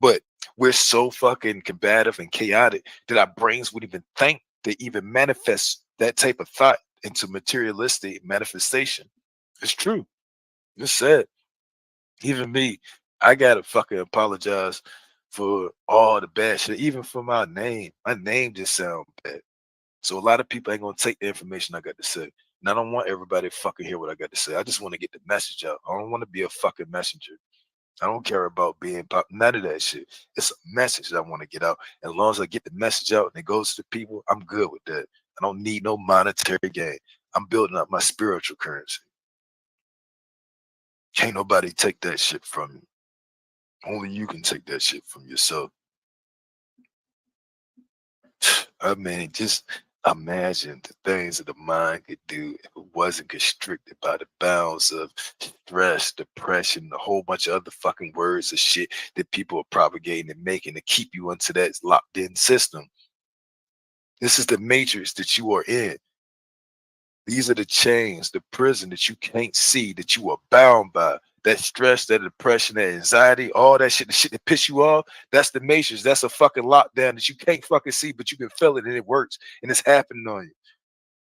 C: But we're so fucking combative and chaotic that our brains wouldn't even think to even manifest that type of thought into materialistic manifestation. It's true. It's sad. Even me, I gotta fucking apologize for all the bad shit, even for my name. My name just sounds bad. So a lot of people ain't gonna take the information I got to say. And I don't want everybody to fucking hear what I got to say. I just want to get the message out. I don't want to be a fucking messenger. I don't care about being pop, none of that shit. It's a message that I want to get out. As long as I get the message out and it goes to people, I'm good with that. I don't need no monetary gain. I'm building up my spiritual currency. Can't nobody take that shit from you. Only you can take that shit from yourself. I mean, just imagine the things that the mind could do if it wasn't constricted by the bounds of stress, depression, a whole bunch of other fucking words of shit that people are propagating and making to keep you into that locked in system. This is the matrix that you are in. These are the chains, the prison that you can't see, that you are bound by. That stress, that depression, that anxiety, all that shit, the shit that piss you off, that's the matrix. That's a fucking lockdown that you can't fucking see, but you can feel it and it works and it's happening on you.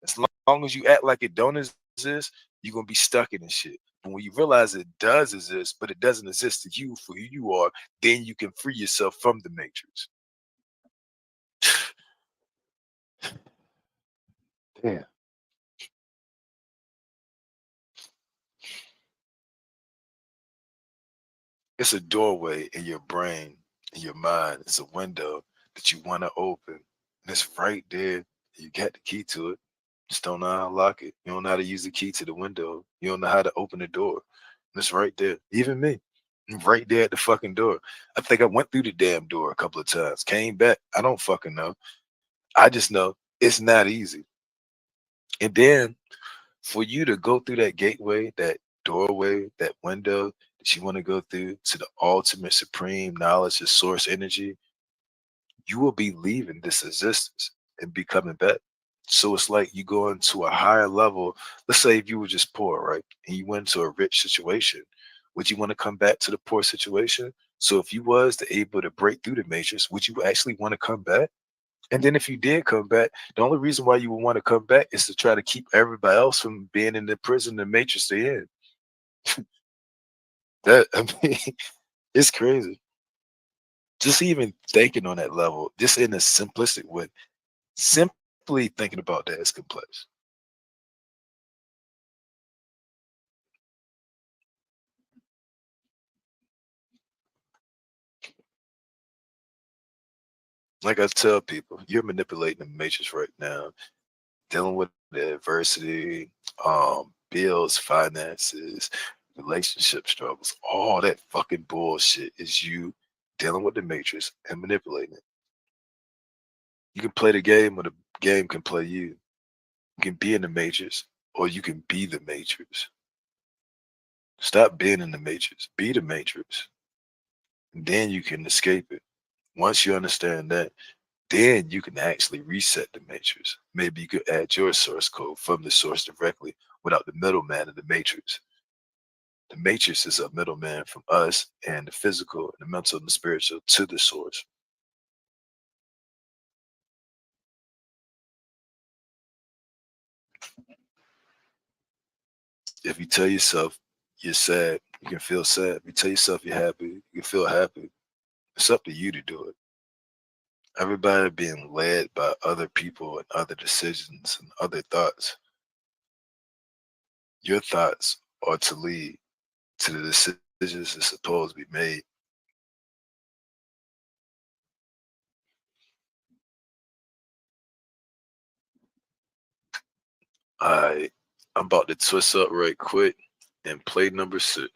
C: As long as you act like it don't exist, you're gonna be stuck in this shit. But when you realize it does exist, but it doesn't exist to you for who you are, then you can free yourself from the matrix. Damn. It's a doorway in your brain, in your mind. It's a window that you want to open. And it's right there. You got the key to it. Just don't know how to lock it. You don't know how to use the key to the window. You don't know how to open the door. And it's right there. Even me. I'm right there at the fucking door. I think I went through the damn door a couple of times. Came back. I don't fucking know. I just know it's not easy. And then for you to go through that gateway, that doorway, that window that you want to go through to the ultimate supreme knowledge of source energy, you will be leaving this existence and be coming back. So it's like you go into a higher level. Let's say if you were just poor, right? And you went into a rich situation, would you want to come back to the poor situation? So if you was to able to break through the matrix, would you actually want to come back? And then if you did come back, the only reason why you would want to come back is to try to keep everybody else from being in the prison, the matrix they're in. That I mean, it's crazy. Just even thinking on that level, just in a simplistic way, simply thinking about that is complex. Like I tell people, you're manipulating the matrix right now, dealing with the adversity, bills, finances, relationship struggles, all that fucking bullshit is you dealing with the matrix and manipulating it. You can play the game or the game can play you. You can be in the matrix or you can be the matrix. Stop being in the matrix. Be the matrix. And then you can escape it. Once you understand that, then you can actually reset the matrix. Maybe you could add your source code from the source directly without the middleman of the matrix. The matrix is a middleman from us and the physical and the mental and the spiritual to the source. If you tell yourself you're sad, you can feel sad. If you tell yourself you're happy, you can feel happy. It's up to you to do it. Everybody being led by other people and other decisions and other thoughts. Your thoughts are to lead to the decisions that's supposed to be made. I I'm about to twist up right quick and play number 6.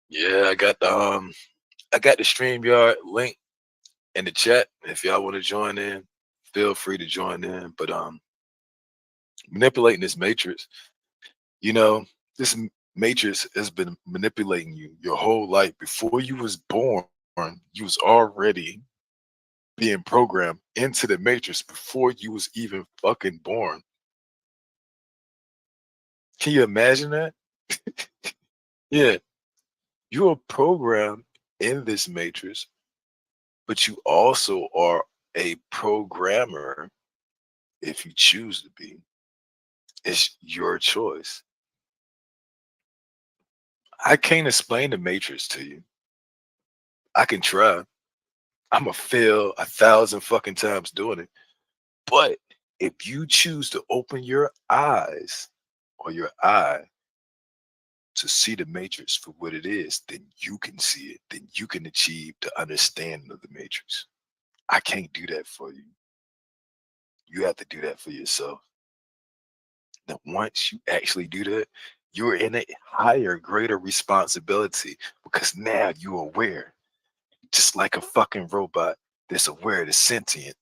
C: Yeah, I got the StreamYard link in the chat. If y'all want to join in, feel free to join in. But manipulating this matrix, you know, this matrix has been manipulating you your whole life. Before you was born, you was already being programmed into the matrix before you was even fucking born. Can you imagine that? Yeah, you are programmed in this matrix but you also are a programmer if you choose to be. It's your choice. I can't explain the matrix to you. I can try. I'm gonna fail 1,000 fucking times doing it. But if you choose to open your eyes or your eye to see the matrix for what it is, then you can see it. Then you can achieve the understanding of the matrix. I can't do that for you. You have to do that for yourself. Now, once you actually do that, you're in a higher, greater responsibility because now you're aware, just like a fucking robot that's aware, that's sentient.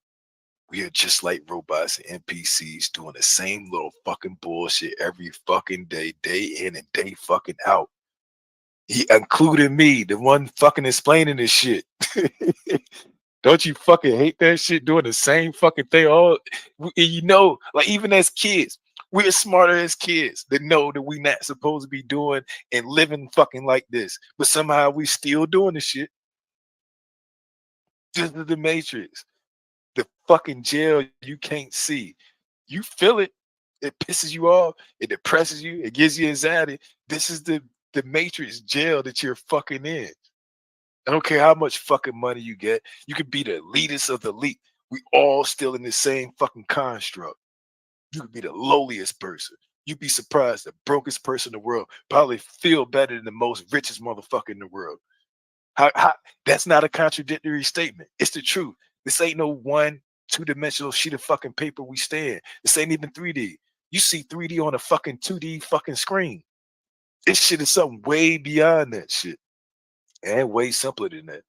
C: We are just like robots and NPCs doing the same little fucking bullshit every fucking day in and day fucking out. He included me, the one fucking explaining this shit. Don't you fucking hate that shit doing the same fucking thing? All you know, like even as kids, we're smarter as kids that know that we not supposed to be doing and living fucking like this, but somehow we still doing the shit. This is the matrix, the fucking jail you can't see. You feel it. It pisses you off. It depresses you. It gives you anxiety. This is the matrix jail that you're fucking in. I don't care how much fucking money you get. You could be the elitist of the elite. We all still in the same fucking construct. You could be the lowliest person. You'd be surprised the brokest person in the world probably feel better than the most richest motherfucker in the world. How that's not a contradictory statement. It's the truth. This ain't no one two-dimensional sheet of fucking paper we stand. This ain't even 3D. You see 3D on a fucking 2D fucking screen. This shit is something way beyond that shit. And way simpler than that.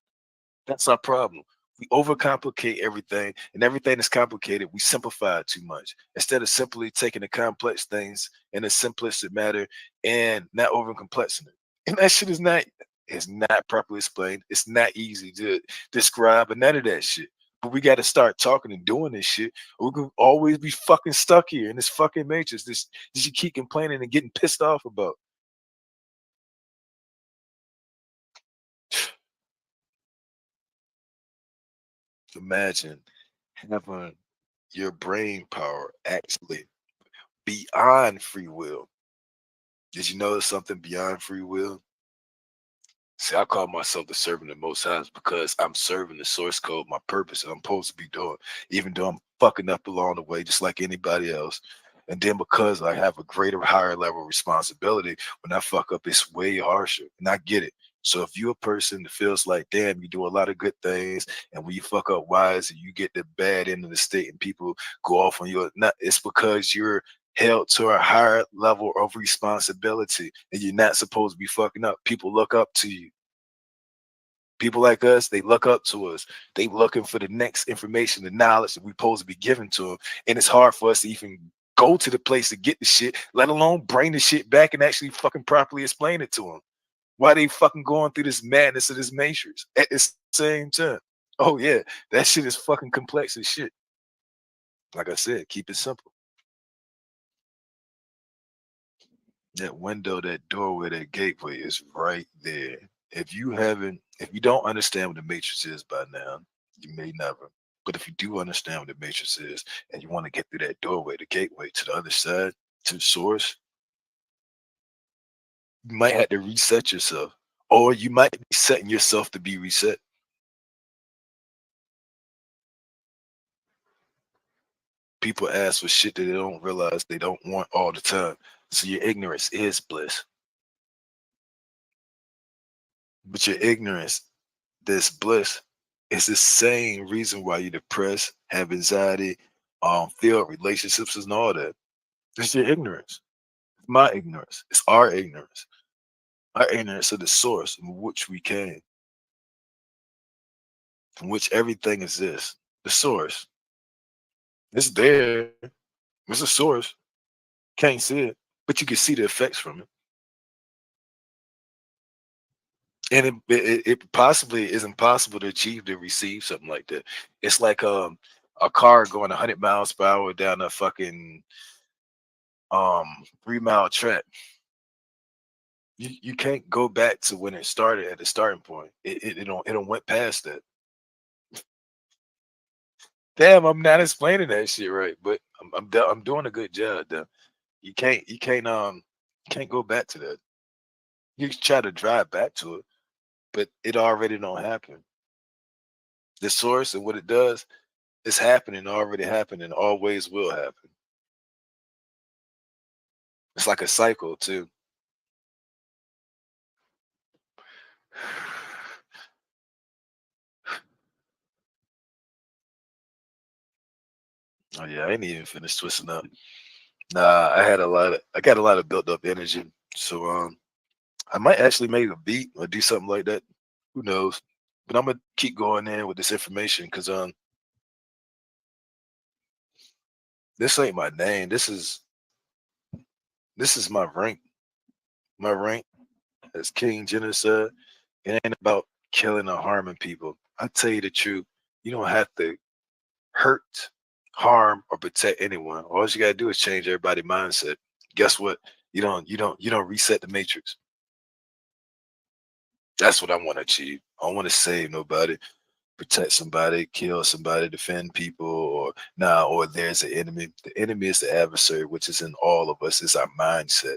C: That's our problem. We overcomplicate everything, and everything that's complicated, we simplify it too much. Instead of simply taking the complex things in a simplistic matter and not overcomplexing it. And that shit is not properly explained. It's not easy to describe, and none of that shit. But we got to start talking and doing this shit. Or we could always be fucking stuck here in this fucking matrix. This you keep complaining and getting pissed off about. Imagine having your brain power actually beyond free will. Did you know there's something beyond free will? See, I call myself the servant of the Most High because I'm serving the source code, my purpose, and I'm supposed to be doing, even though I'm fucking up along the way, just like anybody else. And then because I have a greater, higher level of responsibility, when I fuck up, it's way harsher. And I get it. So if you're a person that feels like, damn, you do a lot of good things, and when you fuck up wise and you get the bad end of the stick and people go off on you, not, it's because you're held to a higher level of responsibility and you're not supposed to be fucking up. People look up to you. People like us, they look up to us. They looking for the next information, the knowledge that we supposed to be giving to them. And it's hard for us to even go to the place to get the shit, let alone bring the shit back and actually fucking properly explain it to them. Why they fucking going through this madness of this matrix at the same time? Oh yeah, that shit is fucking complex as shit. Like I said, keep it simple. That window, that doorway, that gateway is right there. If you don't understand what the matrix is by now, you may never. But if you do understand what the matrix is and you want to get through that doorway, the gateway to the other side, to the source, you might have to reset yourself. Or you might be setting yourself to be reset. People ask for shit that they don't realize they don't want all the time. So your ignorance is bliss. But your ignorance, this bliss, is the same reason why you're depressed, have anxiety, failed relationships and all that. It's your ignorance. My ignorance. It's our ignorance. Our ignorance of the source from which we came, from which everything exists. The source. It's there. It's a source. Can't see it, but you can see the effects from it. And it possibly is impossible to achieve to receive something like that. It's like a car going 100 miles per hour down a fucking 3-mile track. You can't go back to when it started at the starting point. It don't went past that. Damn, I'm not explaining that shit right, but I'm doing a good job though. You can't go back to that. You can try to drive back to it, but it already don't happen. The source and what it does is happening, already happened, and always will happen. It's like a cycle too. Oh yeah, I ain't even finished twisting up. Nah, I got a lot of built up energy. So I might actually make a beat or do something like that. Who knows? But I'm gonna keep going in with this information because this ain't my name. This is my rank. My rank, as King Jenner said, it ain't about killing or harming people. I tell you the truth, you don't have to hurt, harm, or protect anyone. All you gotta do is change everybody's mindset. Guess what? You don't reset the matrix. That's what I want to achieve. I don't want to save nobody, protect somebody, kill somebody, defend people, or nah, or there's an enemy. The enemy is the adversary, which is in all of us. It's our mindset.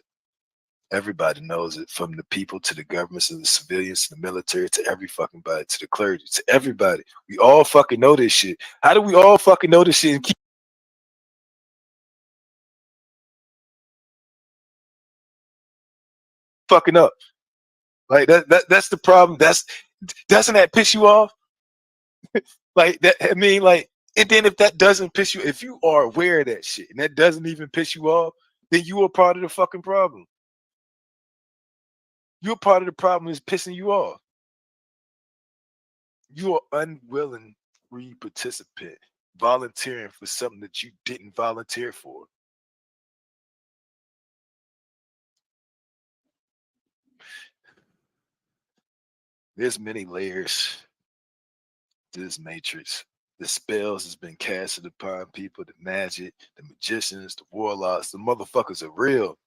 C: Everybody knows it, from the people to the governments to the civilians to the military to every fucking body to the clergy to everybody. We all fucking know this shit. How do we all fucking know this shit and keep fucking up? Like that's the problem. Doesn't that piss you off? Like that, I mean, like, and then if that doesn't piss you, if you are aware of that shit and that doesn't even piss you off, then you are part of the fucking problem. You're part of the problem is pissing you off. You are unwilling free participant, volunteering for something that you didn't volunteer for. There's many layers to this matrix. The spells has been casted upon people, the magic, the magicians, the warlocks, the motherfuckers are real.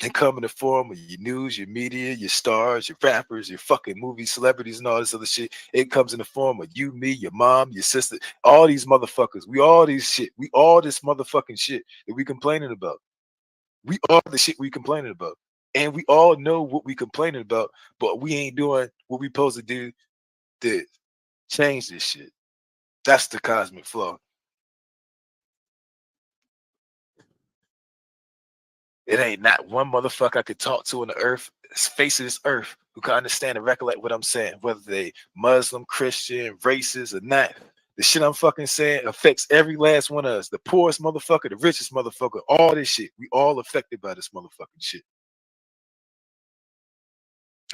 C: They come in the form of your news, your media, your stars, your rappers, your fucking movie celebrities, and all this other shit. It comes in the form of you, me, your mom, your sister, all these motherfuckers. We all these shit. We all this motherfucking shit that we complaining about. We are the shit we complaining about. And we all know what we complaining about, but we ain't doing what we supposed to do to change this shit. That's the cosmic flow. It ain't not one motherfucker I could talk to on the earth, face of this earth, who can understand and recollect what I'm saying, whether they Muslim, Christian, racist, or not. The shit I'm fucking saying affects every last one of us. The poorest motherfucker, the richest motherfucker, all this shit. We all affected by this motherfucking shit.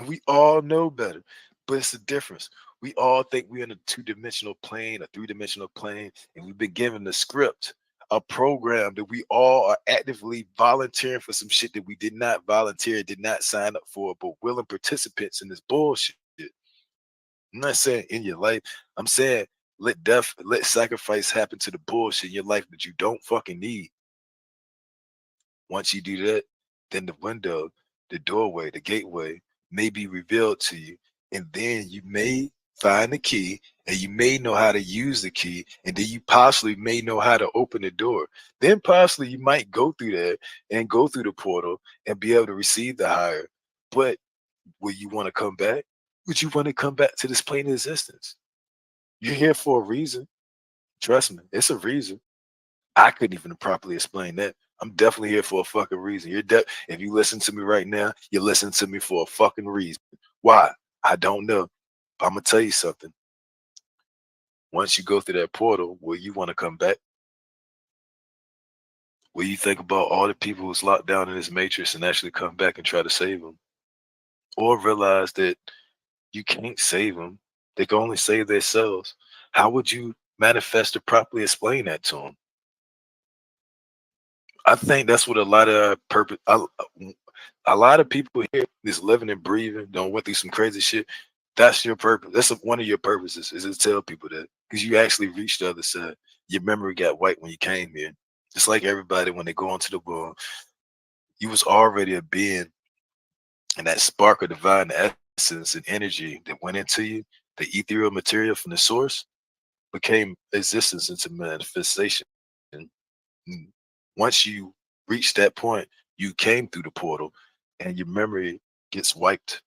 C: And we all know better, but it's the difference. We all think we're in a two-dimensional plane, a three-dimensional plane, and we've been given the script, a program that we all are actively volunteering for some shit that we did not volunteer, did not sign up for, but willing participants in this bullshit. I'm not saying in your life. I'm saying let death, let sacrifice happen to the bullshit in your life that you don't fucking need. Once you do that, then the window, the doorway, the gateway may be revealed to you. And then you may find the key and you may know how to use the key. And then you possibly may know how to open the door. Then possibly you might go through there and go through the portal and be able to receive the higher. But will you want to come back? Would you want to come back to this plane of existence? You're here for a reason. Trust me, it's a reason. I couldn't even properly explain that. I'm definitely here for a fucking reason. If you listen to me right now, you listen to me for a fucking reason. Why? I don't know. I'm gonna tell you something. Once you go through that portal, will you want to come back? Will you think about all the people who's locked down in this matrix and actually come back and try to save them? Or realize that you can't save them. They can only save themselves. How would you manifest to properly explain that to them? I think that's what a lot of purpose. A lot of people here is living and breathing, don't went through some crazy shit. That's your purpose. That's one of your purposes is to tell people that because you actually reached the other side. Your memory got wiped when you came here. Just like everybody when they go into the world, you was already a being, and that spark of divine essence and energy that went into you, the ethereal material from the source. became existence into manifestation. Mm. Once you reach that point, you came through the portal and your memory gets wiped.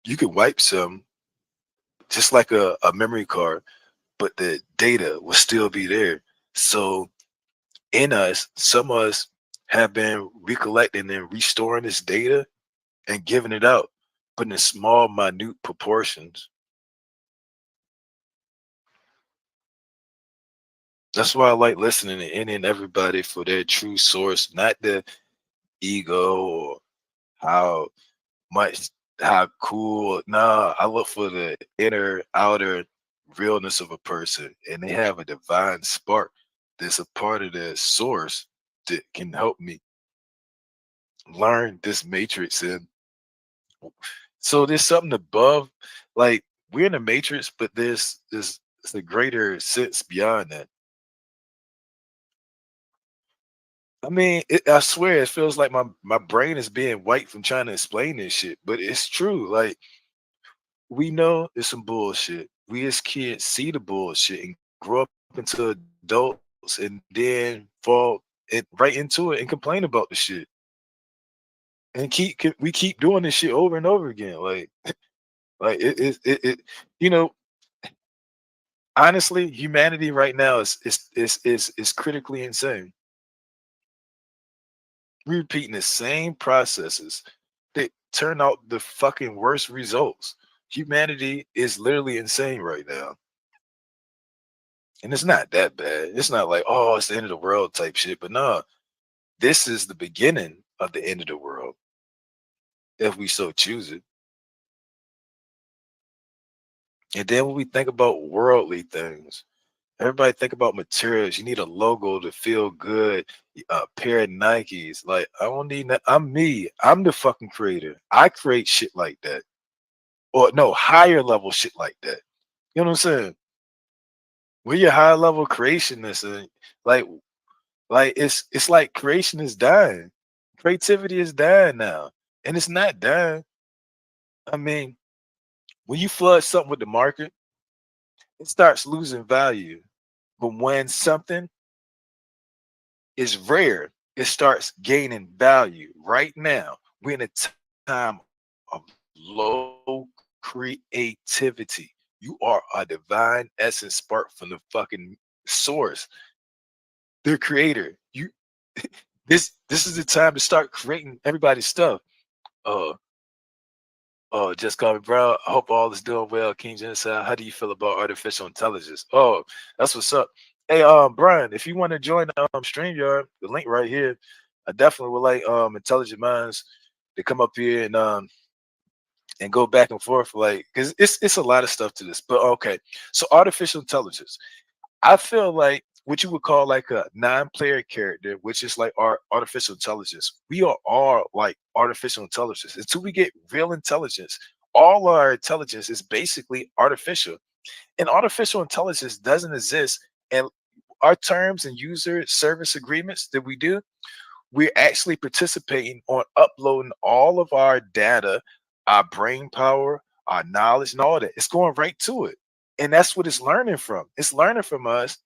C: You can wipe some just like a memory card, but the data will still be there. So in us, some of us have been recollecting and restoring this data and giving it out, but in small, minute proportions. That's why I like listening to any and everybody for their true source, not the ego or how much, how cool. Nah, I look for the inner, outer realness of a person, and they have a divine spark that's a part of their source that can help me learn this matrix. And so there's something above, like we're in the matrix, but there's a greater sense beyond that. I mean, I swear it feels like my brain is being wiped from trying to explain this shit, but it's true. Like we know it's some bullshit. We as kids see the bullshit and grow up into adults and then fall right into it and complain about the shit and we keep doing this shit over and over again. Like it you know, honestly, humanity right now is critically insane. We're repeating the same processes that turn out the fucking worst results. Humanity is literally insane right now. And it's not that bad. It's not like, oh, it's the end of the world type shit. But no, this is the beginning of the end of the world, if we so choose it. And then when we think about worldly things, everybody think about materials. You need a logo to feel good, a pair of Nikes. Like, I don't need that. I'm me. I'm the fucking creator. I create shit like that. Or no, higher level shit like that. You know what I'm saying? We're your high level creationists and like it's like creation is dying. Creativity is dying now. And it's not dying. I mean, when you flood something with the market, it starts losing value. But when something is rare, it starts gaining value. Right now, we're in a time of low creativity. You are a divine essence spark from the fucking source, the creator. You this is the time to start creating everybody's stuff. Uh just call me bro. I hope all is doing well, King Genocide. How do you feel about artificial intelligence? Oh, that's what's up. Hey, Brian, if you want to join StreamYard, the link right here. I definitely would like intelligent minds to come up here and go back and forth, like, because it's a lot of stuff to this. But okay, so artificial intelligence. I feel like what you would call like a non-player character, which is like our artificial intelligence. We are all like artificial intelligence. Until we get real intelligence, all our intelligence is basically artificial. And artificial intelligence doesn't exist. And our terms and user service agreements that we do, we're actually participating on uploading all of our data, our brain power, our knowledge, and all that. It's going right to it. And that's what it's learning from. It's learning from us,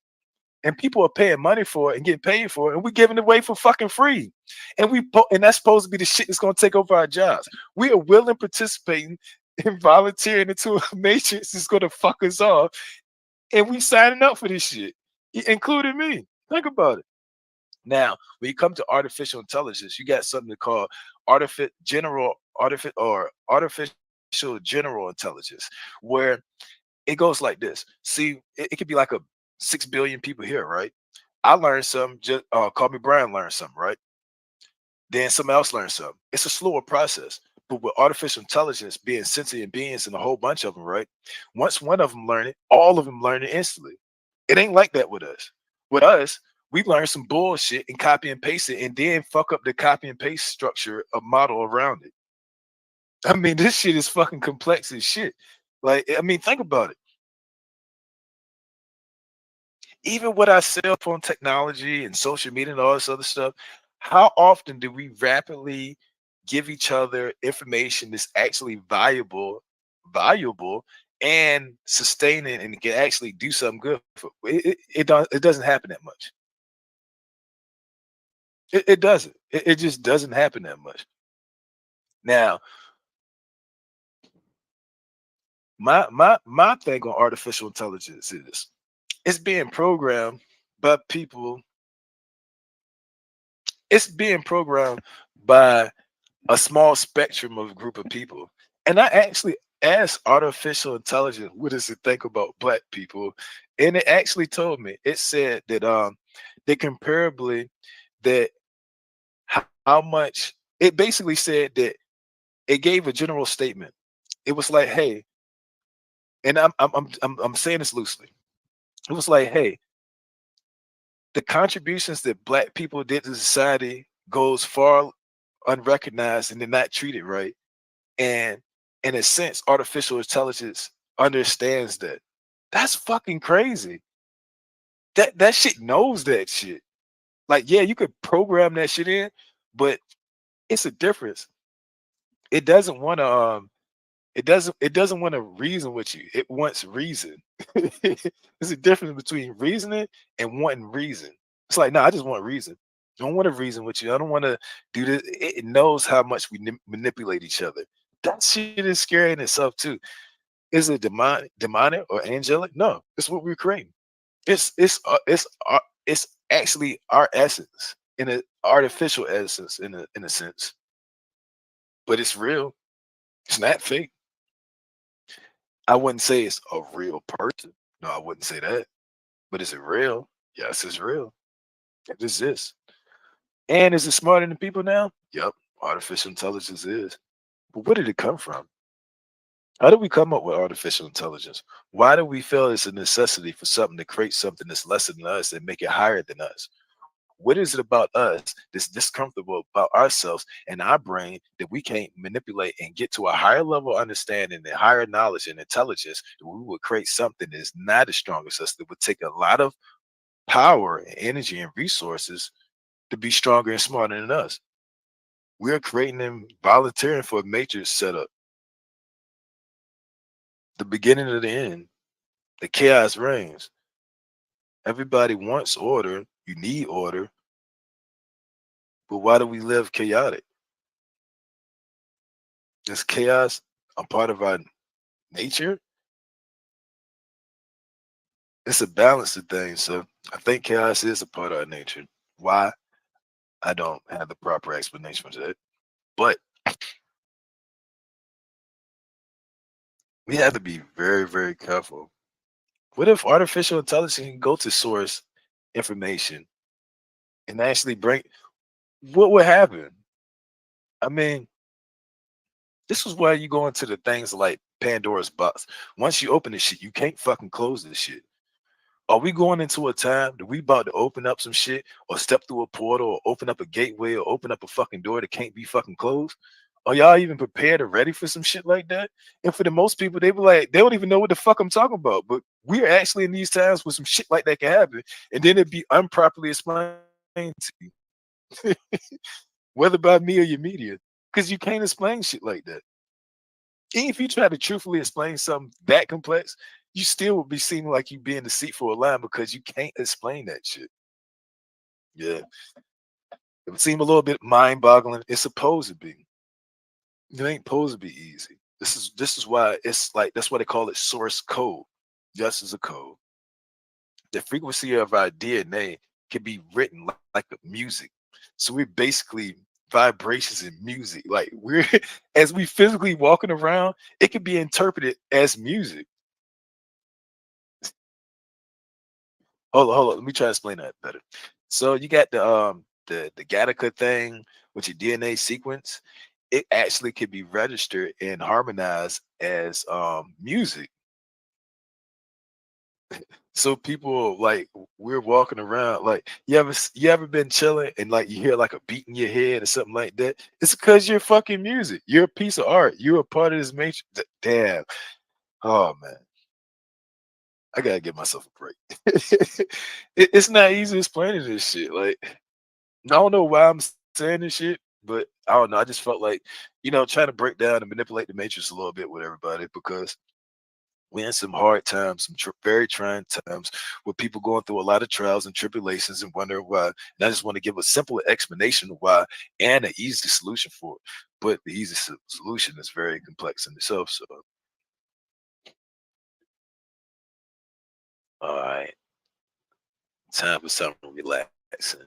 C: and people are paying money for it and getting paid for it, and we're giving it away for fucking free. And and that's supposed to be the shit that's gonna take over our jobs. We are willing participating and volunteering into a matrix that's gonna fuck us off, and we signing up for this shit, including me. Think about it. Now, when you come to artificial intelligence, you got something to call artificial general intelligence, where it goes like this. See, it could be like a 6 billion people here, right? I learned something, just call me Brian learned something, right? Then somebody else learned something. It's a slower process. But with artificial intelligence being sentient beings and a whole bunch of them, right? Once one of them learn it, all of them learn it instantly. It ain't like that with us. With us, we learn some bullshit and copy and paste it and then fuck up the copy and paste structure of model around it. I mean, this shit is fucking complex as shit. Like, I mean, think about it. Even with our cell phone technology and social media and all this other stuff, how often do we rapidly give each other information that's actually valuable valuable and sustaining and can actually do something good for it doesn't happen that much. It doesn't. It just doesn't happen that much. Now, my thing on artificial intelligence is it's being programmed by people. It's being programmed by a small spectrum of group of people. And I actually asked artificial intelligence, what does it think about black people? And it actually told me, it said that they comparably that how much it basically said that it gave a general statement. It was like, hey, and I'm saying this loosely. It was like, hey, the contributions that black people did to society goes far unrecognized and they're not treated right. And in a sense, artificial intelligence understands that. That's fucking crazy. That shit knows that shit. Like, yeah, you could program that shit in, but it's a difference. It doesn't want to it doesn't want to reason with you. It wants reason. There's a difference between reasoning and wanting reason. It's like, no, I just want reason. I don't want to reason with you. I don't want to do this. It knows how much we manipulate each other. That shit is scary in itself too. Is it demonic or angelic? No, it's what we're creating. It's actually our essence in an artificial essence in a sense, but it's real. It's not fake. I wouldn't say it's a real person. No, I wouldn't say that. But is it real? Yes, it's real. It exists. And is it smarter than people now? Yep. Artificial intelligence is. But where did it come from? How did we come up with artificial intelligence? Why do we feel it's a necessity for something to create something that's lesser than us and make it higher than us? What is it about us that's discomfortable about ourselves and our brain that we can't manipulate and get to a higher level of understanding and higher knowledge and intelligence that we would create something that's not as strong as us, that would take a lot of power and energy and resources to be stronger and smarter than us? We're creating them volunteering for a matrix setup. The beginning of the end, the chaos reigns. Everybody wants order. You need order. But why do we live chaotic? Is chaos a part of our nature? It's a balance of things. So I think chaos is a part of our nature. Why? I don't have the proper explanation for that. But we have to be very, very careful. What if artificial intelligence can go to source information and actually bring what would happen? I mean, this is why you go into the things like Pandora's box. Once you open this shit, you can't fucking close this shit. Are we going into a time that we about to open up some shit or step through a portal or open up a gateway or open up a fucking door that can't be fucking closed? Are y'all even prepared or ready for some shit like that? And for the most people, they be like, they don't even know what the fuck I'm talking about. But we're actually in these times where some shit like that can happen, and then it be improperly explained to you, whether by me or your media, because you can't explain shit like that. Even if you try to truthfully explain something that complex, you still would be seeming like you being deceitful or lying because you can't explain that shit. Yeah. It would seem a little bit mind-boggling. It's supposed to be. It ain't supposed to be easy. This is why it's like that's why they call it source code. Just as a code. The frequency of our DNA can be written like a music. So we're basically vibrations in music. Like we're as we physically walking around, it can be interpreted as music. Hold on. Let me try to explain that better. So you got the Gattaca thing with your DNA sequence. It actually can be registered and harmonized as music. So people like we're walking around like you ever been chilling and like you hear like a beat in your head or something like that? It's because you're fucking music. You're a piece of art. You're a part of this matrix. Damn. Oh man. I gotta give myself a break. It's not easy explaining this shit. Like, I don't know why I'm saying this shit, But I don't know. I just felt like, trying to break down and manipulate the matrix a little bit with everybody because we're in some hard times, some very trying times with people going through a lot of trials and tribulations and wonder why. And I just want to give a simple explanation of why and an easy solution for it. But the easy solution is very complex in itself. So, all right, time for something relaxing.